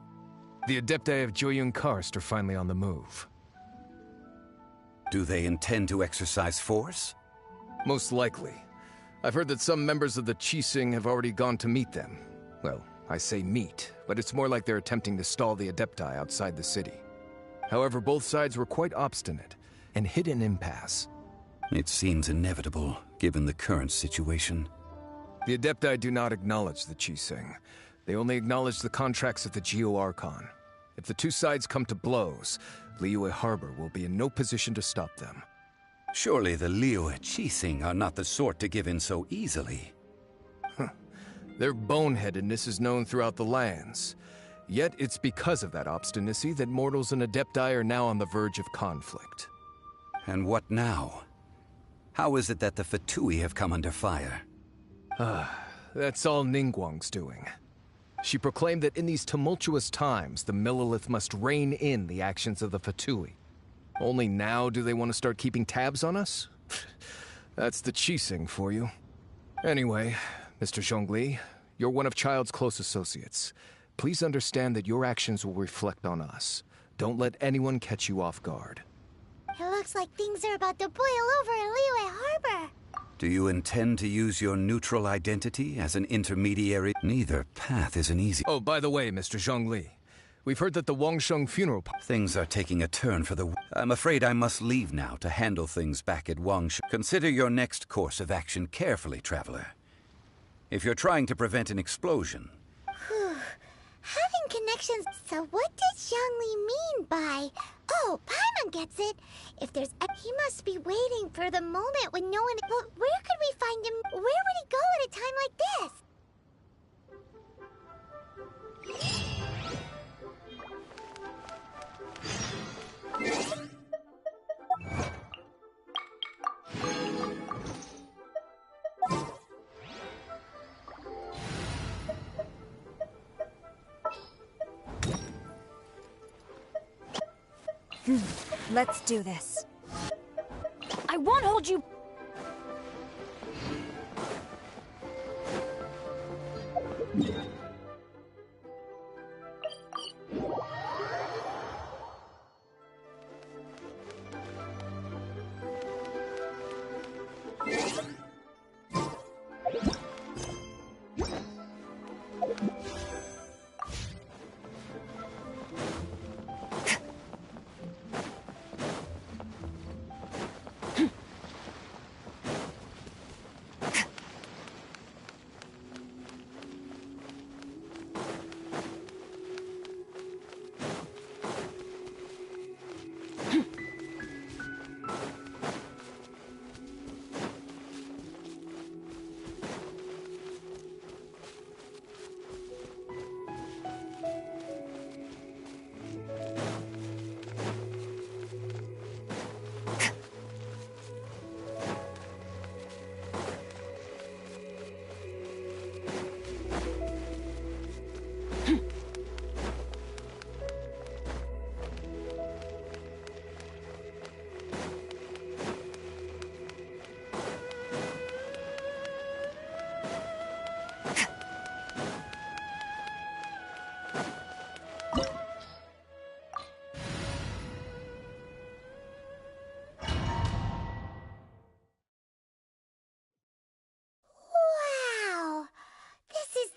The Adepti of Joyun Karst are finally on the move. Do they intend to exercise force? Most likely. I've heard that some members of the Qixing have already gone to meet them. Well, I say meet, but it's more like they're attempting to stall the Adepti outside the city. However, both sides were quite obstinate and hit an impasse. It seems inevitable, given the current situation. The Adepti do not acknowledge the Qixing. They only acknowledge the contracts of the Geo-Archon. If the two sides come to blows, Liyue Harbor will be in no position to stop them. Surely the Liyue Qixing are not the sort to give in so easily. Their boneheadedness is known throughout the lands. Yet it's because of that obstinacy that mortals and Adepti are now on the verge of conflict. And what now? How is it that the Fatui have come under fire? That's all Ningguang's doing. She proclaimed that in these tumultuous times, the Millilith must rein in the actions of the Fatui. Only now do they want to start keeping tabs on us? That's the Qixing for you. Anyway, Mr. Zhongli, you're one of Child's close associates. Please understand that your actions will reflect on us. Don't let anyone catch you off guard. It looks like things are about to boil over in Liyue Harbor. Do you intend to use your neutral identity as an intermediary? Neither path is an easy... Oh, by the way, Mr. Zhongli, we've heard that the Wangsheng funeral... Things are taking a turn for the... I'm afraid I must leave now to handle things back at Wangsheng. Consider your next course of action carefully, traveler. If you're trying to prevent an explosion... Having connections... So what does Zhongli mean by... Oh, Paimon gets it. If there's... He must be waiting for the moment when no one... But where could we find him? Where would he go at a time like this? Let's do this. I won't hold you...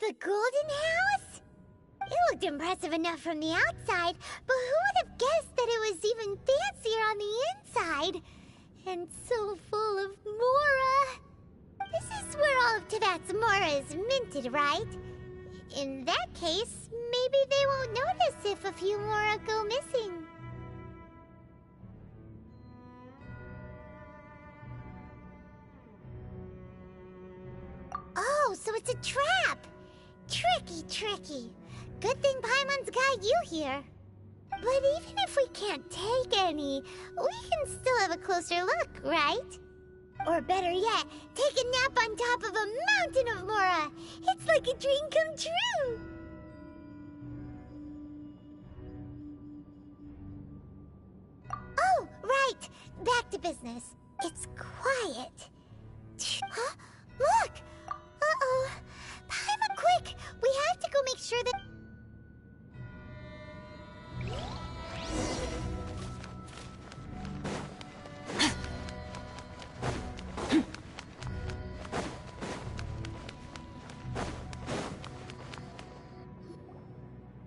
The Golden House? It looked impressive enough from the outside, but who would have guessed that it was even fancier on the inside? And so full of Mora. This is where all of Teyvat's Mora is minted, right? In that case, maybe they won't notice if a few Mora go missing. Oh, so it's a trap! Tricky. Good thing Paimon's got you here. But even if we can't take any, we can still have a closer look, right? Or better yet, take a nap on top of a mountain of Mora. It's like a dream come true. Oh, right. Back to business. It's quiet. Huh? Look! Uh-oh. Paimon, quick! We have to go make sure that...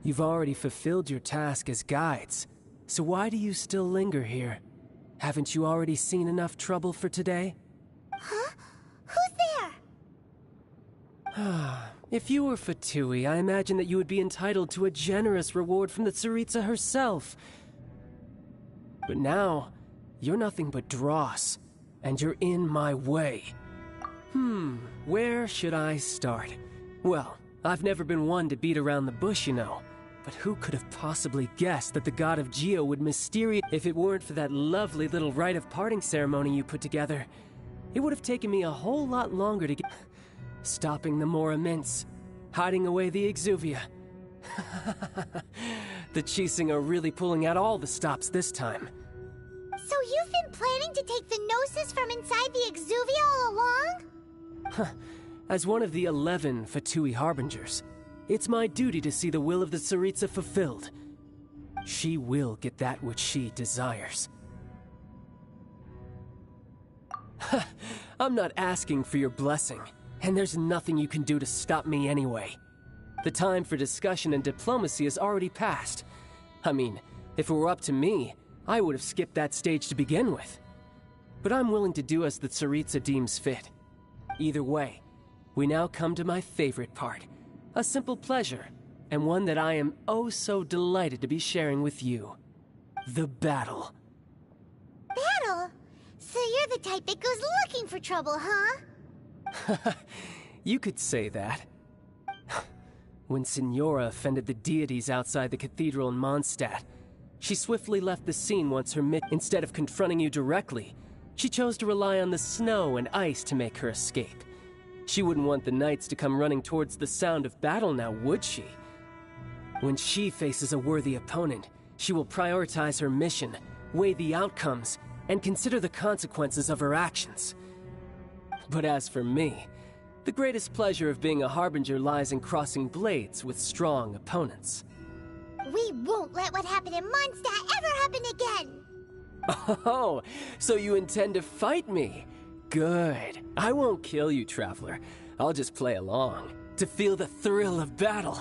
You've already fulfilled your task as guides, so why do you still linger here? Haven't you already seen enough trouble for today? Huh? Who's there? If you were Fatui, I imagine that you would be entitled to a generous reward from the Tsaritsa herself. But now, you're nothing but dross, and you're in my way. Where should I start? Well, I've never been one to beat around the bush, you know. But who could have possibly guessed that the god of Geo would if it weren't for that lovely little rite of parting ceremony you put together? It would have taken me a whole lot longer to get... Stopping the Mora Mints, hiding away the Exuvia. The Chising are really pulling out all the stops this time. So you've been planning to take the Gnosis from inside the Exuvia all along? As one of the 11 Fatui Harbingers, it's my duty to see the will of the Tsaritsa fulfilled. She will get that which she desires. I'm not asking for your blessing, and there's nothing you can do to stop me anyway. The time for discussion and diplomacy has already passed. I mean, if it were up to me, I would have skipped that stage to begin with. But I'm willing to do as the Tsaritsa deems fit. Either way, we now come to my favorite part. A simple pleasure, and one that I am oh so delighted to be sharing with you. The battle. Battle? So you're the type that goes looking for trouble, huh? You could say that. When Signora offended the deities outside the cathedral in Mondstadt, she swiftly left the scene once instead of confronting you directly, she chose to rely on the snow and ice to make her escape. She wouldn't want the knights to come running towards the sound of battle now, would she? When she faces a worthy opponent, she will prioritize her mission, weigh the outcomes, and consider the consequences of her actions. But as for me, the greatest pleasure of being a harbinger lies in crossing blades with strong opponents. We won't let what happened in Mondstadt ever happen again! Oh, so you intend to fight me? Good. I won't kill you, Traveler. I'll just play along, to feel the thrill of battle.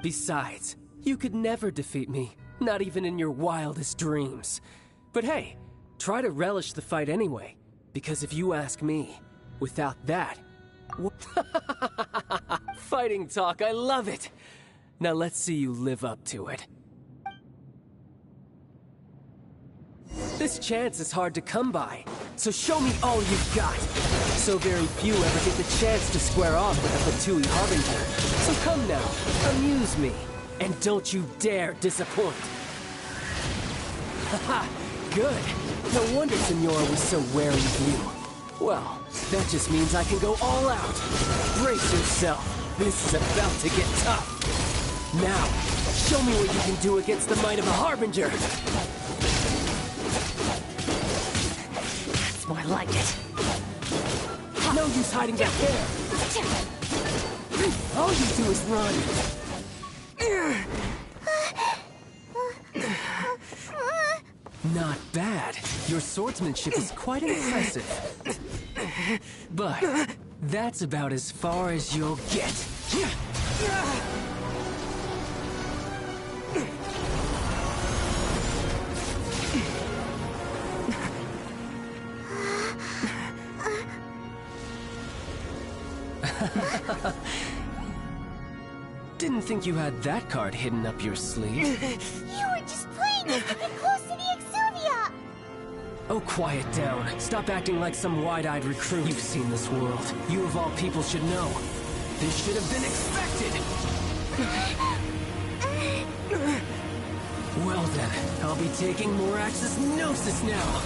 Besides, you could never defeat me, not even in your wildest dreams. But hey, try to relish the fight anyway, because if you ask me, without that... Fighting talk, I love it! Now let's see you live up to it. This chance is hard to come by, so show me all you've got. So very few ever get the chance to square off with a Fatui Harbinger. So come now, amuse me, and don't you dare disappoint. Haha, good. No wonder Senora was so wary of you. Well, that just means I can go all out. Brace yourself. This is about to get tough. Now, show me what you can do against the might of a Harbinger. More like it. No use hiding back there. All you do is run. Not bad. Your swordsmanship is quite impressive. But that's about as far as you'll get. Didn't think you had that card hidden up your sleeve. You were just playing it to get close to the Exuvia! Oh, quiet down. Stop acting like some wide-eyed recruit. You've seen this world. You of all people should know. This should have been expected! Well then, I'll be taking Morax's Gnosis now!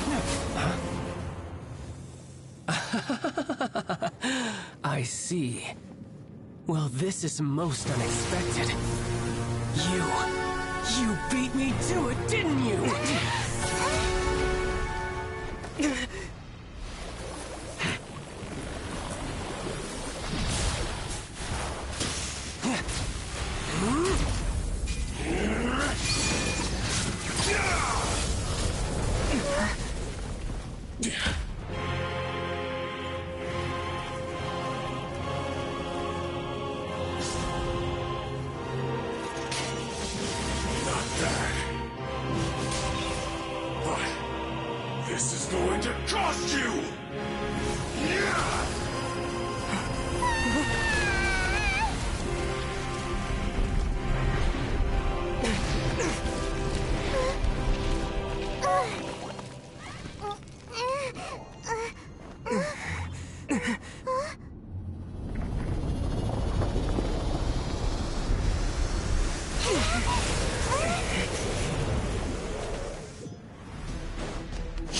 I see. Well, this is most unexpected. You beat me to it, didn't you? This is going to cost you!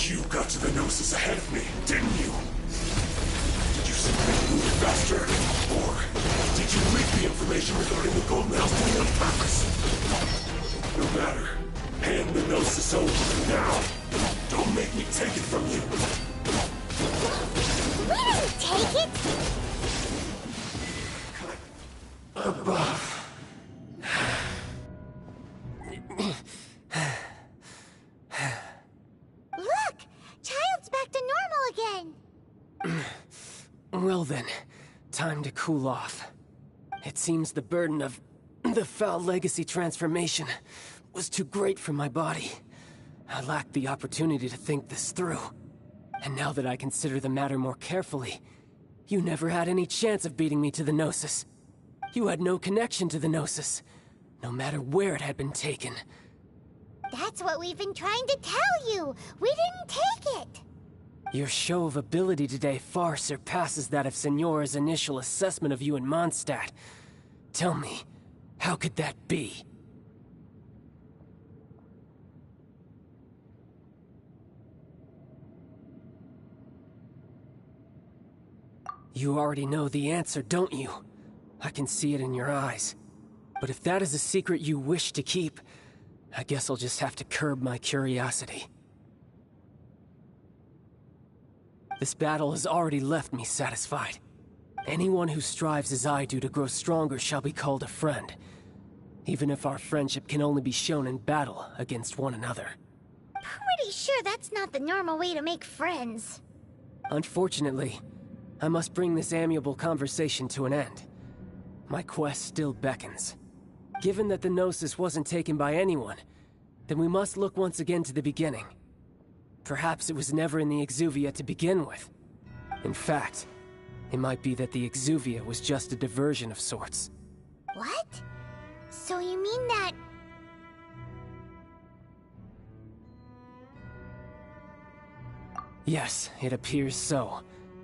You got to the Gnosis ahead of me, didn't you? Did you simply move faster? Or did you leak the information regarding the Golden House to me on purpose? No matter. Hand the Gnosis over now. Don't make me take it from you. We didn't take it! Above. Look! Child's back to normal again! Well then, time to cool off. It seems the burden of the foul legacy transformation was too great for my body. I lacked the opportunity to think this through. And now that I consider the matter more carefully, you never had any chance of beating me to the Gnosis. You had no connection to the Gnosis, no matter where it had been taken. That's what we've been trying to tell you! We didn't take it! Your show of ability today far surpasses that of Senora's initial assessment of you in Mondstadt. Tell me, how could that be? You already know the answer, don't you? I can see it in your eyes. But if that is a secret you wish to keep, I guess I'll just have to curb my curiosity. This battle has already left me satisfied. Anyone who strives as I do to grow stronger shall be called a friend, even if our friendship can only be shown in battle against one another. Pretty sure that's not the normal way to make friends. Unfortunately, I must bring this amiable conversation to an end. My quest still beckons. Given that the Gnosis wasn't taken by anyone, then we must look once again to the beginning. Perhaps it was never in the Exuvia to begin with. In fact, it might be that the Exuvia was just a diversion of sorts. What? So you mean that... Yes, it appears so.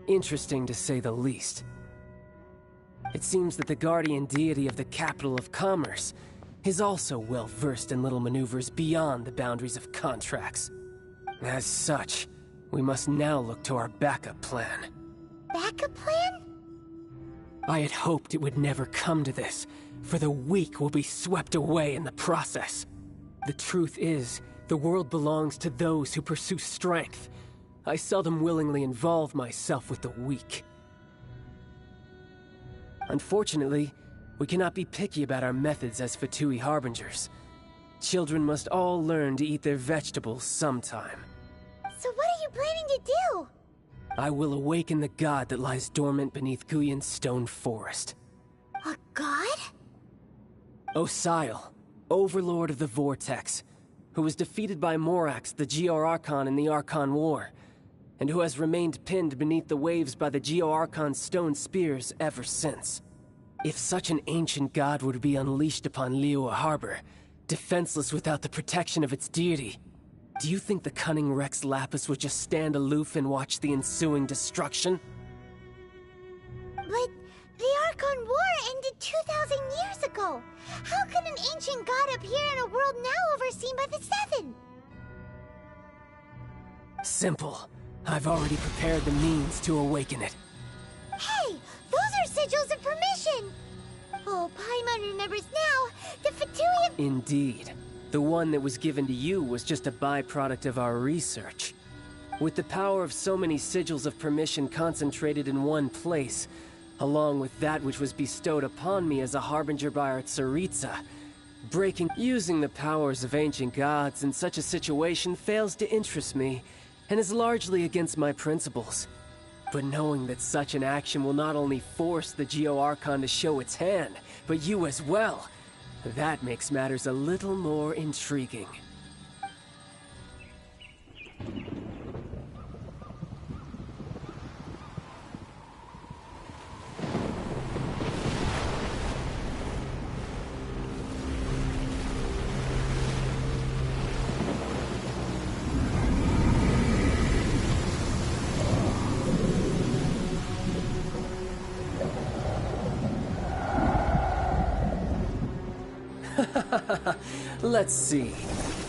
Interesting to say the least. It seems that the guardian deity of the capital of commerce is also well versed in little maneuvers beyond the boundaries of contracts. As such, we must now look to our backup plan. Backup plan? I had hoped it would never come to this, for the weak will be swept away in the process. The truth is, the world belongs to those who pursue strength. I seldom willingly involve myself with the weak. Unfortunately, we cannot be picky about our methods as Fatui Harbingers. Children must all learn to eat their vegetables sometime. So what are you planning to do? I will awaken the god that lies dormant beneath Guyon's stone forest. A god? Osile, overlord of the Vortex, who was defeated by Morax, the Geo-Archon in the Archon War, and who has remained pinned beneath the waves by the Geo-Archon's stone spears ever since. If such an ancient god were to be unleashed upon Liyue Harbor, defenseless without the protection of its deity, do you think the cunning Rex Lapis would just stand aloof and watch the ensuing destruction? But the Archon War ended 2,000 years ago. How can an ancient god appear in a world now overseen by the Seven? Simple. I've already prepared the means to awaken it. Hey, those are sigils of permission! Oh, Paimon remembers now. The Fatui... Indeed. The one that was given to you was just a byproduct of our research. With the power of so many sigils of permission concentrated in one place, along with that which was bestowed upon me as a harbinger by our Tsaritsa, using the powers of ancient gods in such a situation fails to interest me, and is largely against my principles. But knowing that such an action will not only force the Geo-Archon to show its hand, but you as well, that makes matters a little more intriguing. Let's see.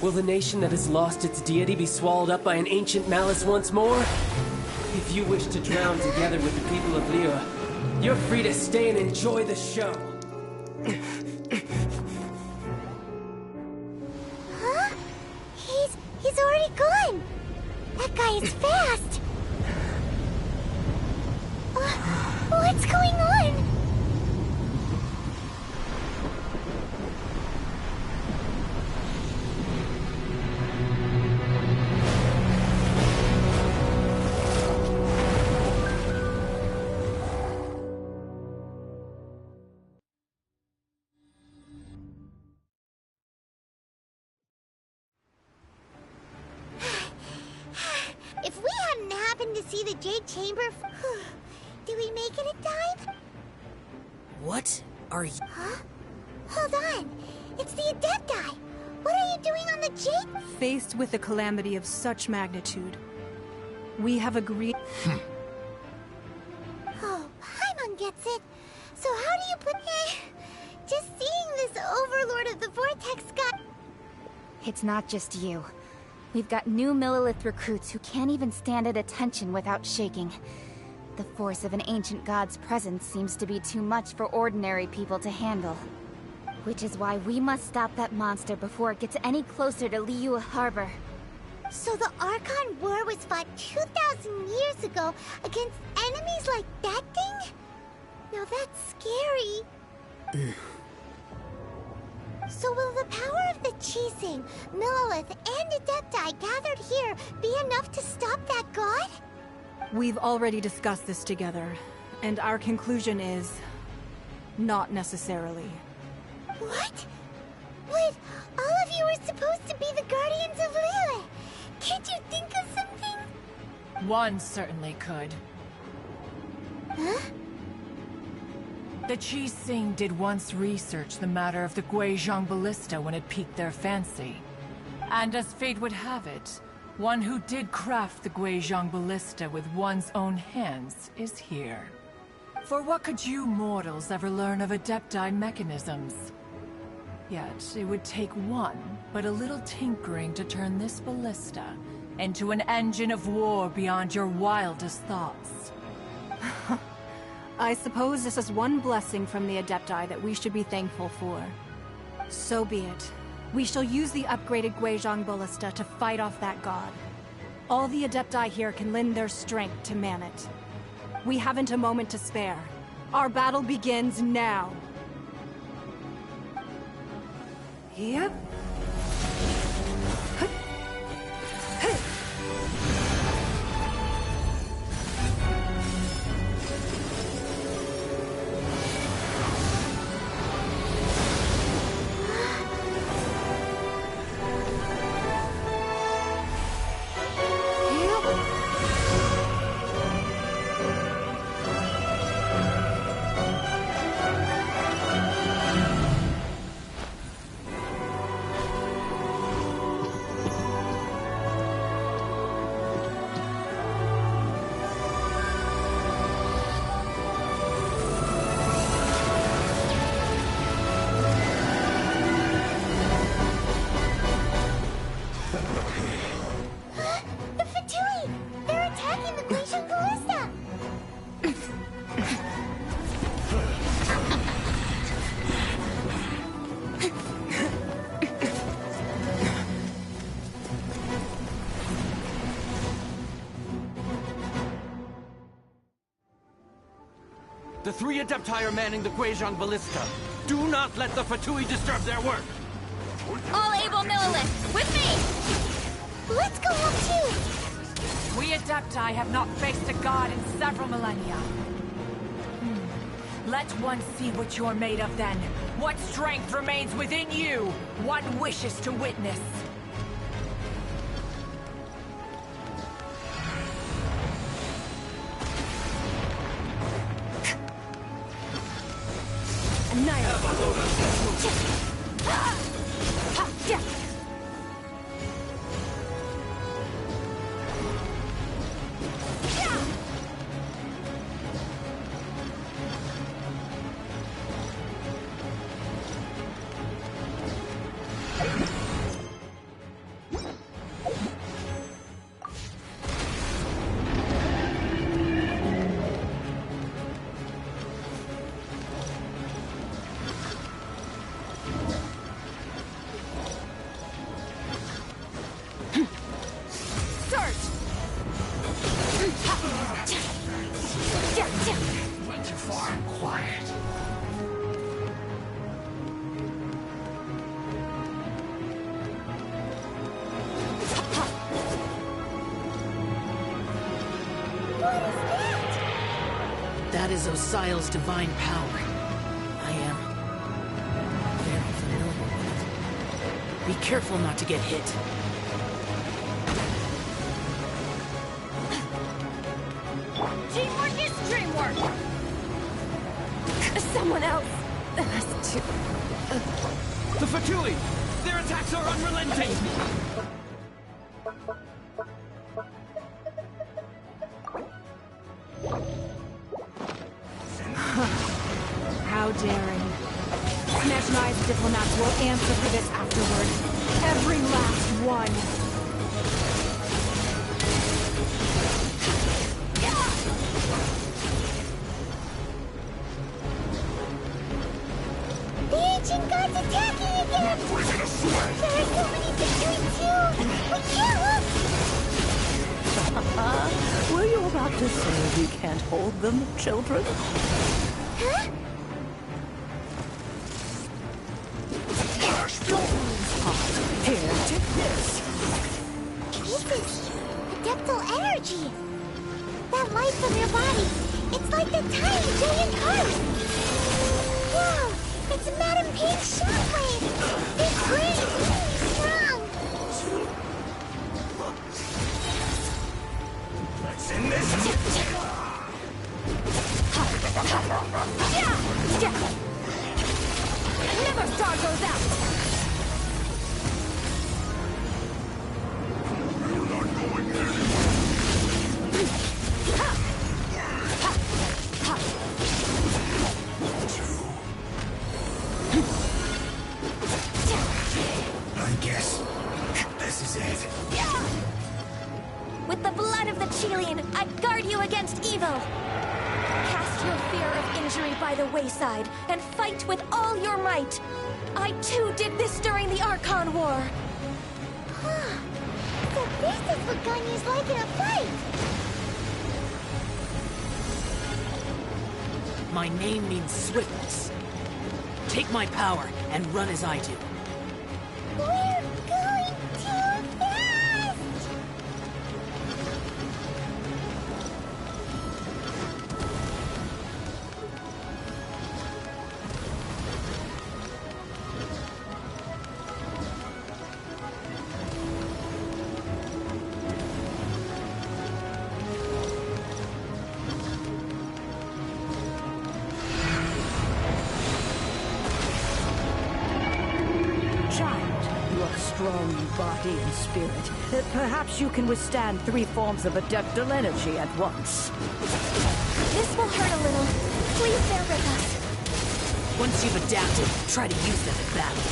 Will the nation that has lost its deity be swallowed up by an ancient malice once more? If you wish to drown together with the people of Liyue, you're free to stay and enjoy the show. Huh? He's already gone. That guy is fast. What's going on? If we hadn't happened to see the Jade Chamber... Did we make it in time? What are you... Huh? Hold on. It's the Adepti. What are you doing on the Jade... Faced with a calamity of such magnitude, we have agreed... Oh, Paimon gets it. So how do you put... Just seeing this Overlord of the Vortex got... It's not just you. We've got new Millilith recruits who can't even stand at attention without shaking. The force of an ancient god's presence seems to be too much for ordinary people to handle. Which is why we must stop that monster before it gets any closer to Liyue Harbor. So the Archon War was fought 2,000 years ago against enemies like that thing? Now that's scary. So will the power of the Chising, Millelith, and Adepti gathered here be enough to stop that god? We've already discussed this together, and our conclusion is... not necessarily. What? But all of you were supposed to be the Guardians of Liyue. Can't you think of something? One certainly could. Huh? The Chising did once research the matter of the Guizhong Ballista when it piqued their fancy. And as fate would have it, one who did craft the Guizhong Ballista with one's own hands is here. For what could you mortals ever learn of Adepti mechanisms? Yet, it would take one, but a little tinkering to turn this ballista into an engine of war beyond your wildest thoughts. I suppose this is one blessing from the Adepti that we should be thankful for. So be it. We shall use the upgraded Guizhong Ballista to fight off that god. All the Adepti here can lend their strength to man it. We haven't a moment to spare. Our battle begins now. Yep. The three Adepti are manning the Guizhong Ballista. Do not let the Fatui disturb their work! All able Millelith, with me! Let's go up too! We Adepti have not faced a god in several millennia. Let one see what you're made of then. What strength remains within you? What wishes to witness? Went too far. Quiet. That is Osial's divine power. I am very familiar with it. Be careful not to get hit. Teamwork is dreamwork! Someone else! The Fatui! Their attacks are unrelenting! How daring. Smash and I's diplomats will answer for this afterward. Every last one. Big Archon God's attacking again! Not breaking a sweat! There are so many Fatui too! We can't look! Were you about to say we can't hold them, children? Huh? Here, take this. Pieces! Adeptal energy! That light from your body, it's like the tiny giant cars! Wow! It's Madame Pain's shockwave! It's great! Strong! Let's end this! Never Star goes out! You're not going anywhere! I guess this is it. With the blood of the Chilean, I guard you against evil. Cast your fear of injury by the wayside and fight with all your might. I too did this during the Archon War. So this is what Ganyu's like in a fight! My name means swiftness. Take my power and run as I do. We're going too fast! Strong in body and spirit. Perhaps you can withstand 3 forms of adeptal energy at once. This will hurt a little. Please bear with us. Once you've adapted, try to use them in battle.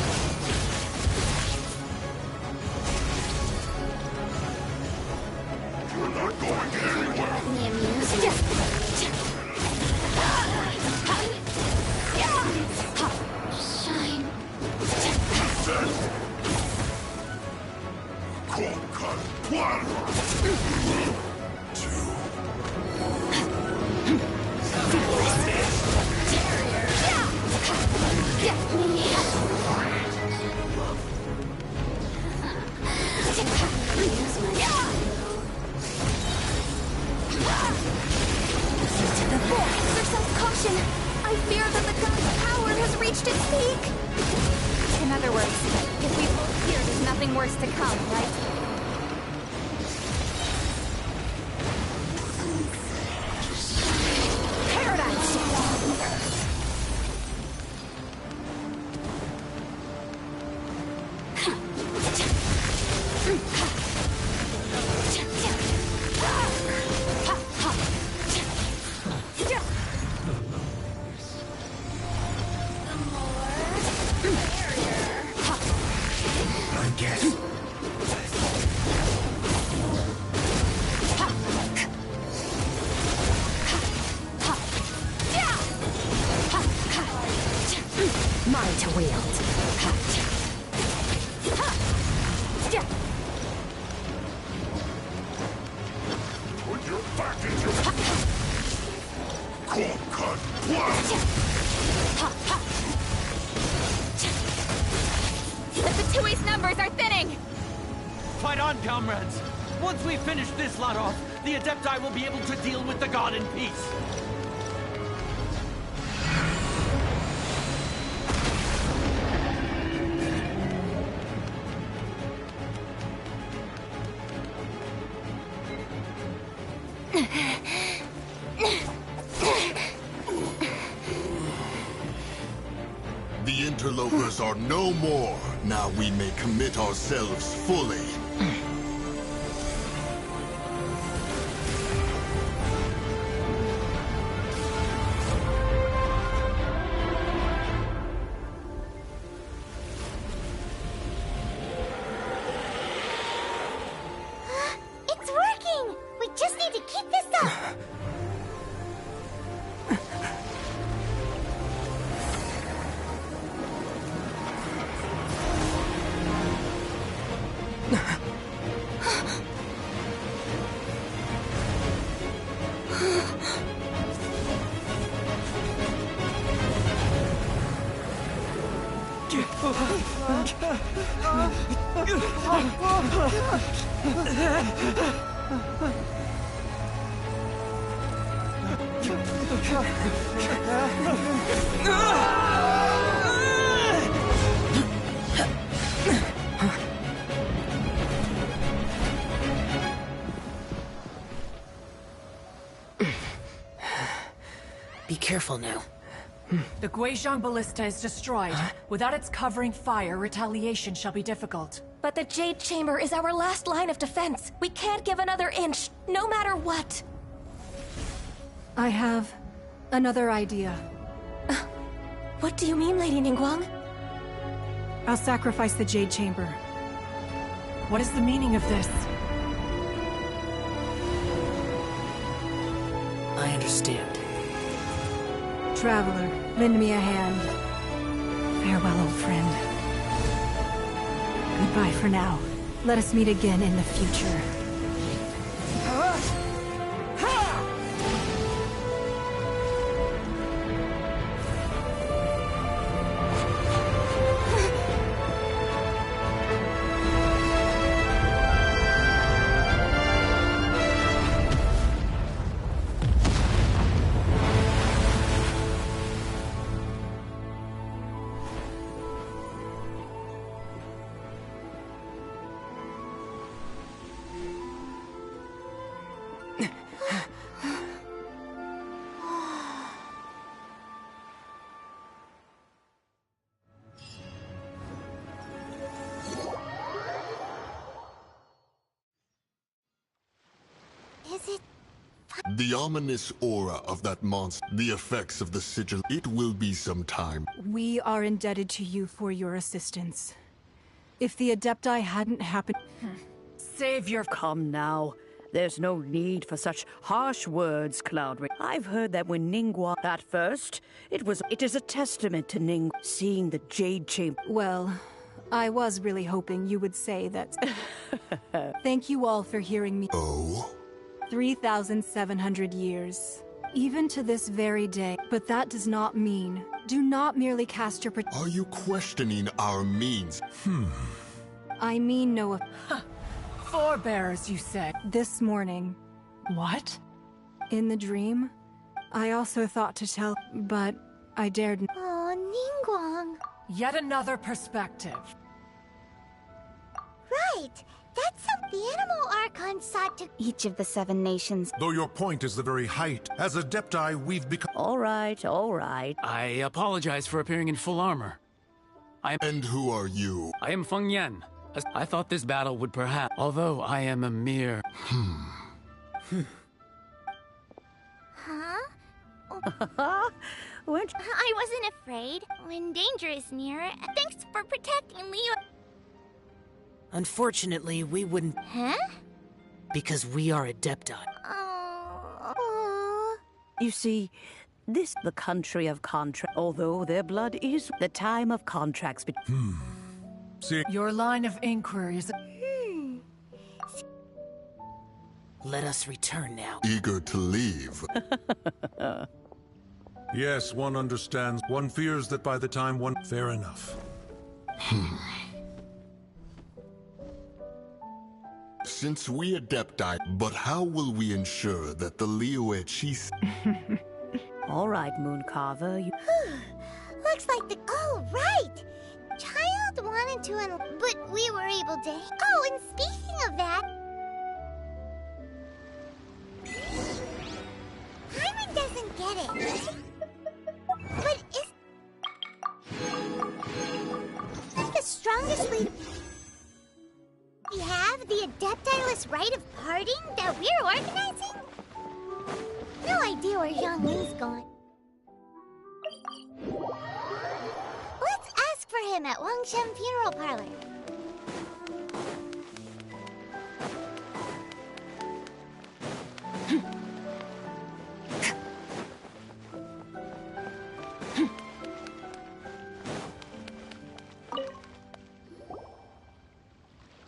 You're not going anywhere! Me amused. Shine. Cold cut! 1, 2. Get me! Exercise caution. I fear that the god's power has reached its peak. In other words, if we both here, there's nothing worse to come, right? Paradise! I guess. Mine to wield. Put your back into it! Cold cut! 1. The Fatui's numbers are thinning! Fight on, comrades! Once we finish this lot off, the Adepti will be able to deal with the god in peace. The interlopers are no more. Now we may commit ourselves fully. It's working! We just need to keep this up! Be careful now. The Guizhong Ballista is destroyed. Without its covering fire, retaliation shall be difficult. But the Jade Chamber is our last line of defense. We can't give another inch, no matter what. I have another idea. What do you mean, Lady Ningguang? I'll sacrifice the Jade Chamber. What is the meaning of this? I understand. Traveler, lend me a hand. Farewell, old friend. Goodbye for now. Let us meet again in the future. The ominous aura of that monster, the effects of the sigil, it will be some time. We are indebted to you for your assistance. If the Adepti hadn't happened... Savior... Come now. There's no need for such harsh words, Cloudring. I've heard that when Ningguang... At first, it is a testament to Ning seeing the Jade Chamber. Well, I was really hoping you would say that... Thank you all for hearing me. Oh? 3,700 years. Even to this very day. But that does not mean... Do not merely cast your... Are you questioning our means? I mean no... Forebears, you said. This morning. What? In the dream, I also thought to tell, but I dared... Oh, Ningguang. Yet another perspective. Right. That's something the animal Archon sought to... Each of the 7 nations. Though your point is the very height, as Adepti, we've become... All right, all right. I apologize for appearing in full armor. And who are you? I am Feng Yan. I thought this battle would perhaps... Although I am a mere... Huh? What? I wasn't afraid. When danger is near, thanks for protecting Leo. Unfortunately, we wouldn't... Huh? Because we are Adepti. Oh. You see, this the country of contract. Although their blood is the time of contracts. See? Your line of inquiry is... Let us return now. Eager to leave. Yes, one understands. One fears that by the time one... Fair enough. Since we Adepti, but how will we ensure that the Liyue Chief... All right, Mooncarver, you... Looks like the... Oh, right! Child wanted to... But we were able to... Oh, and speaking of that... Hyman doesn't get it. But is the strongest way... We have the Adepti-less rite of parting that we're organizing? No idea where Zhongli's gone. Let's ask for him at Wangshen Funeral Parlor.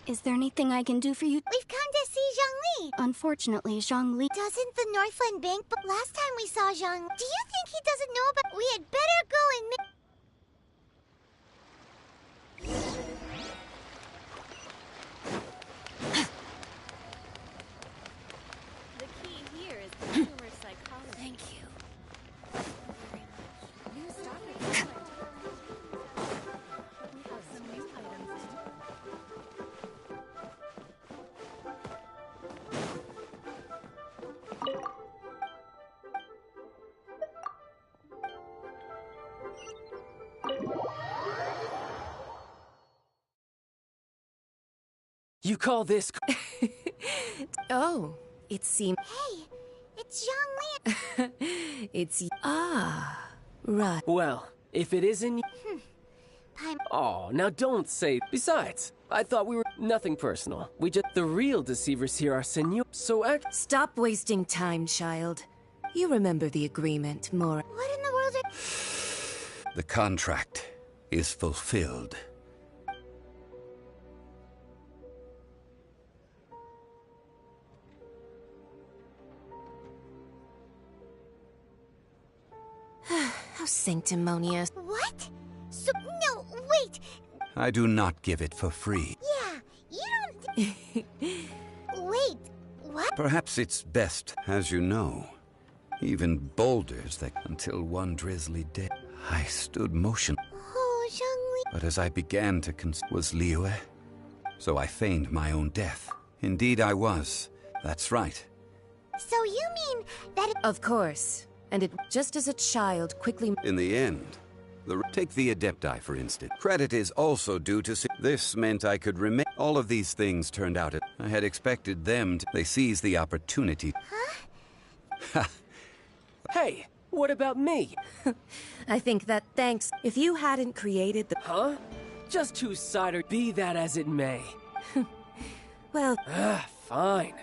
Is there anything I can do for you? We've come to see Zhongli. Unfortunately, Zhongli... Doesn't the Northland Bank... But last time we saw Zhong... Do you think he doesn't know about... We had better go You call this... Oh, it seems... Hey, it's Zhongli. It's... Ah, right. Well, if it isn't... Oh, now don't say... Besides, I thought we were... Nothing personal. We just... The real deceivers here are Senor... So act... Stop wasting time, child. You remember the agreement, Mora. What in the world are... The contract is fulfilled. How sanctimonious. What? So, no, wait. I do not give it for free. Yeah, you don't... Wait, what? Perhaps it's best, as you know. Even boulders that, until one drizzly day, I stood motion. Oh, Zhongli. But as I began to was Liyue, so I feigned my own death. Indeed I was. That's right. So you mean that it... Of course. And it, just as a child, quickly... In the end, take the Adepti, for instance. Credit is also due to... This meant I could remain... All of these things turned out... I had expected them to... They seized the opportunity... Huh? Hey, what about me? I think that thanks... If you hadn't created the... Huh? Just two-sider, be that as it may. Well... Fine.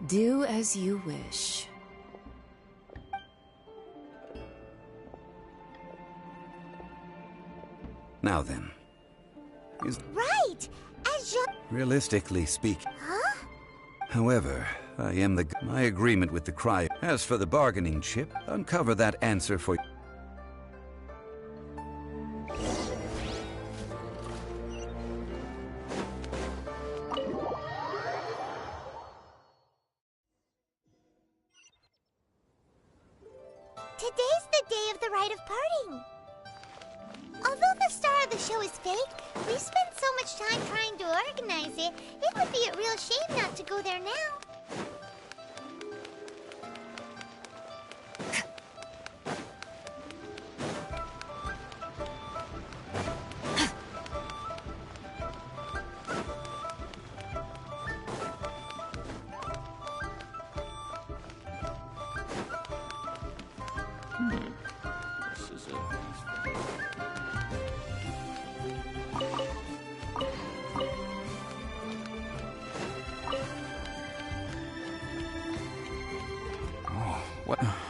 Do as you wish. Now then, Right! As Zhong... realistically speaking... Huh? However, I am my agreement with the Cry. As for the bargaining chip, uncover that answer for... Today's the day of the rite of parting. Although the star of the show is fake, we spent so much time trying to organize it, it would be a real shame not to go there now.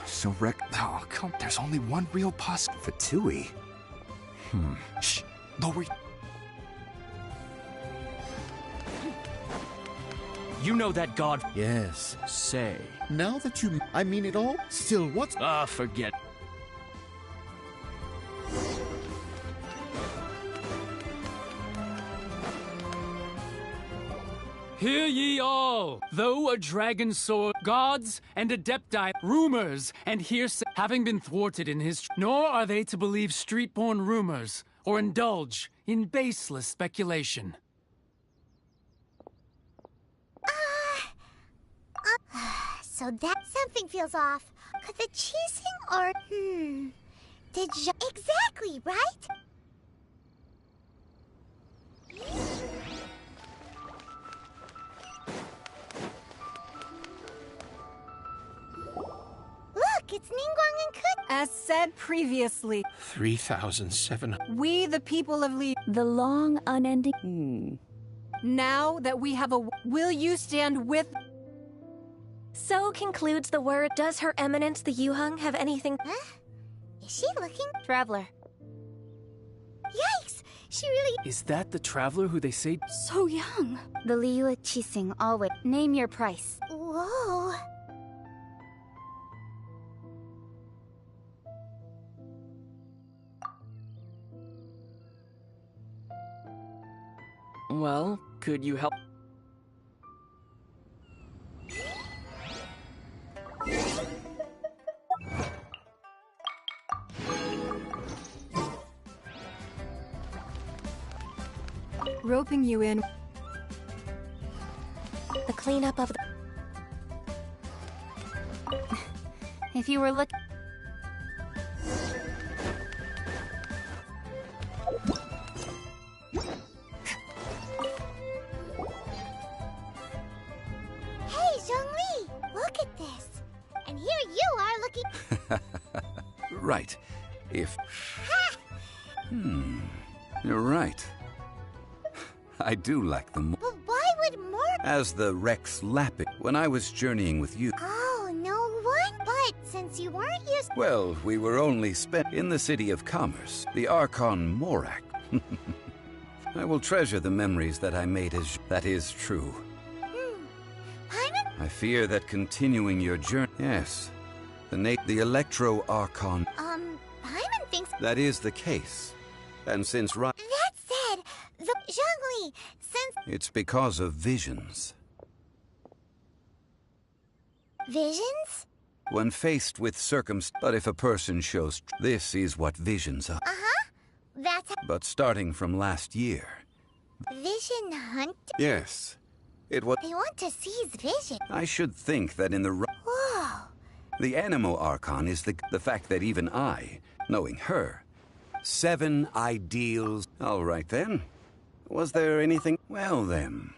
So oh, come, there's only one real Fatui. Shh, lower... You know that god... Yes. Say. Now that you... I mean it all? Still, what's... Forget. Hear ye all! Though a dragon sword, gods and adepti, rumors and hearsay having been thwarted in his... Nor are they to believe street-born rumors or indulge in baseless speculation. So that something feels off. Could the cheesing or... Did Exactly, right? Look, it's Ningguang and Kun. As said previously, 3,700. we the people of Li... The long, unending... Now that we have a... Will you stand with... So concludes the word. Does Her Eminence the Yuheng have anything... Huh? Is she looking? Traveler. Yikes! She really... Is that the traveler who they say... So young. The Liyue Qixing always... Name your price. Whoa... Well, could you help... Roping you in... The cleanup of the... If you were looking... right. If... You're right. I do like them. But why would more... As the Rex Lapid, when I was journeying with you. Oh, no one? But since you weren't used... Well, we were only spent in the city of commerce, the Archon Morak. I will treasure the memories that I made as... That is true. Paimon? I fear that continuing your journey... Yes. The Electro Archon... Paimon thinks... That is the case. And since... That said, the Zhongli, since... It's because of visions. Visions? When faced with But if a person shows... This is what visions are. Uh-huh. That's... But starting from last year... Vision hunt? Yes. It was... They want to seize vision. I should think that in the... Whoa. The Animo Archon is the fact that even I, knowing her... 7 ideals... All right then. Was there anything... Well then...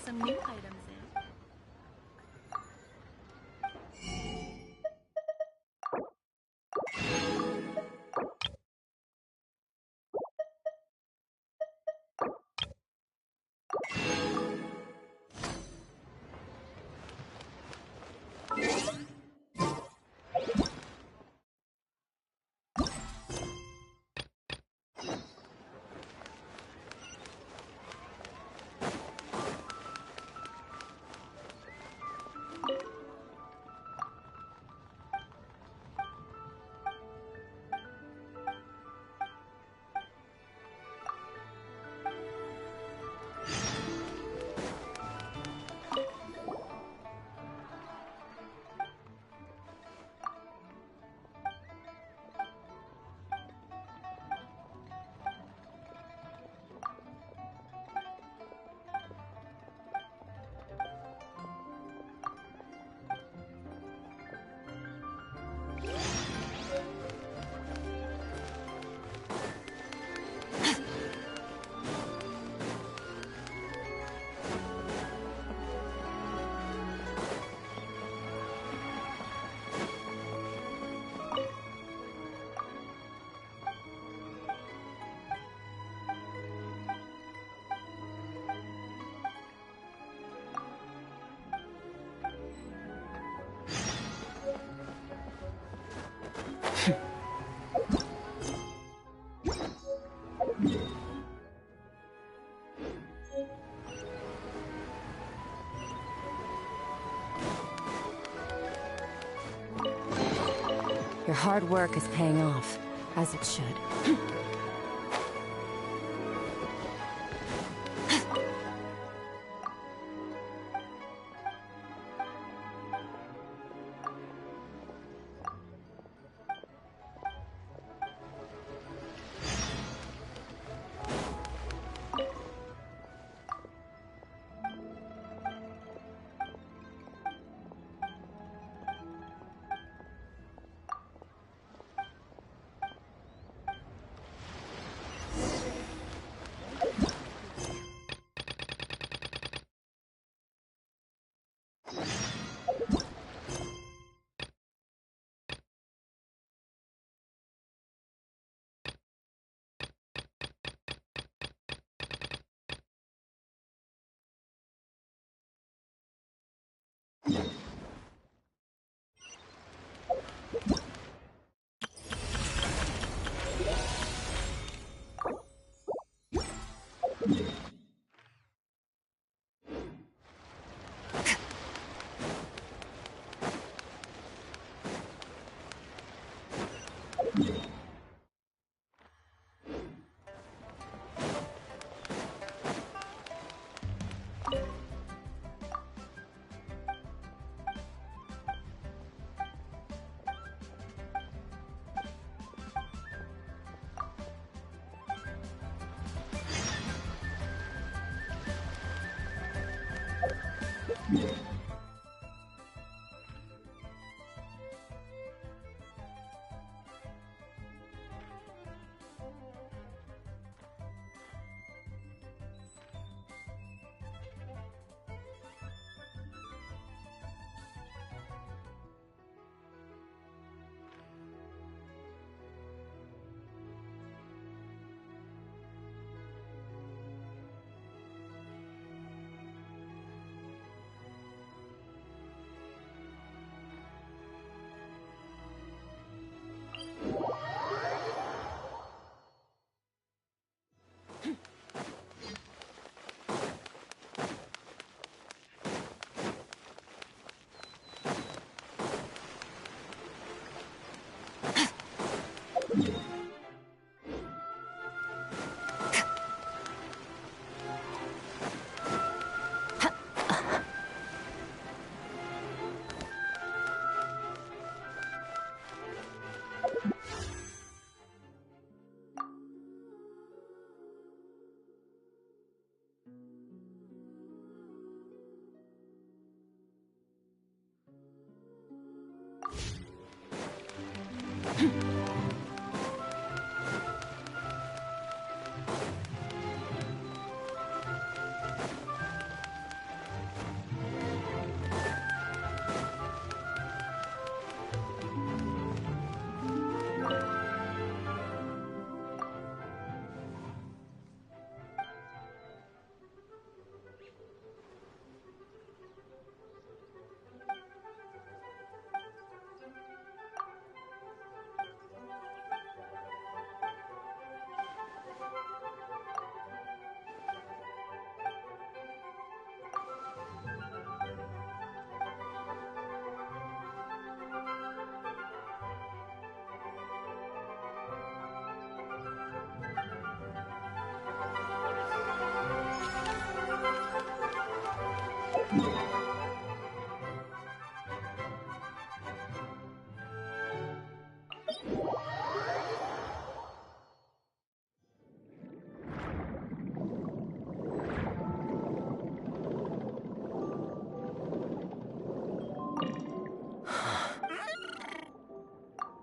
Some new items in. hard work is paying off, as it should.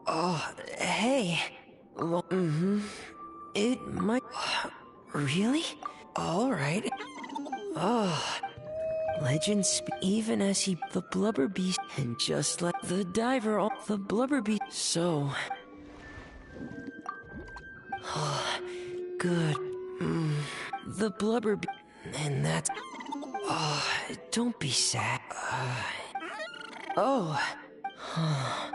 Oh, hey. Well, It might... Really? Alright. Oh. Legends even as he... The blubber beast... And just like the diver... The blubber beast... So... Oh, good. The blubber beast... And that's... Oh, don't be sad. Oh. Wow.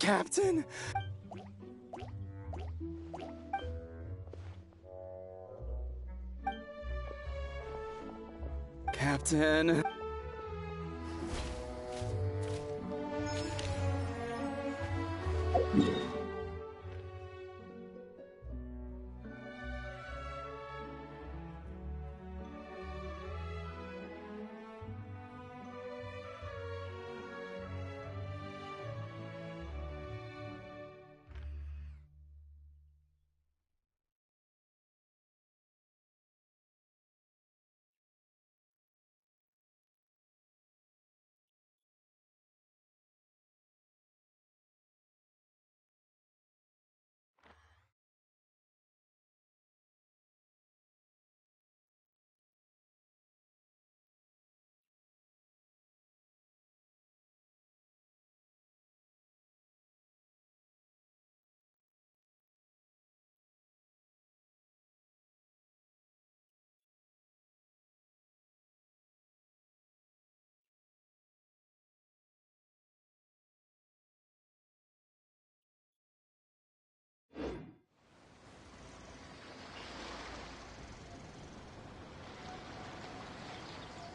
Captain? Captain...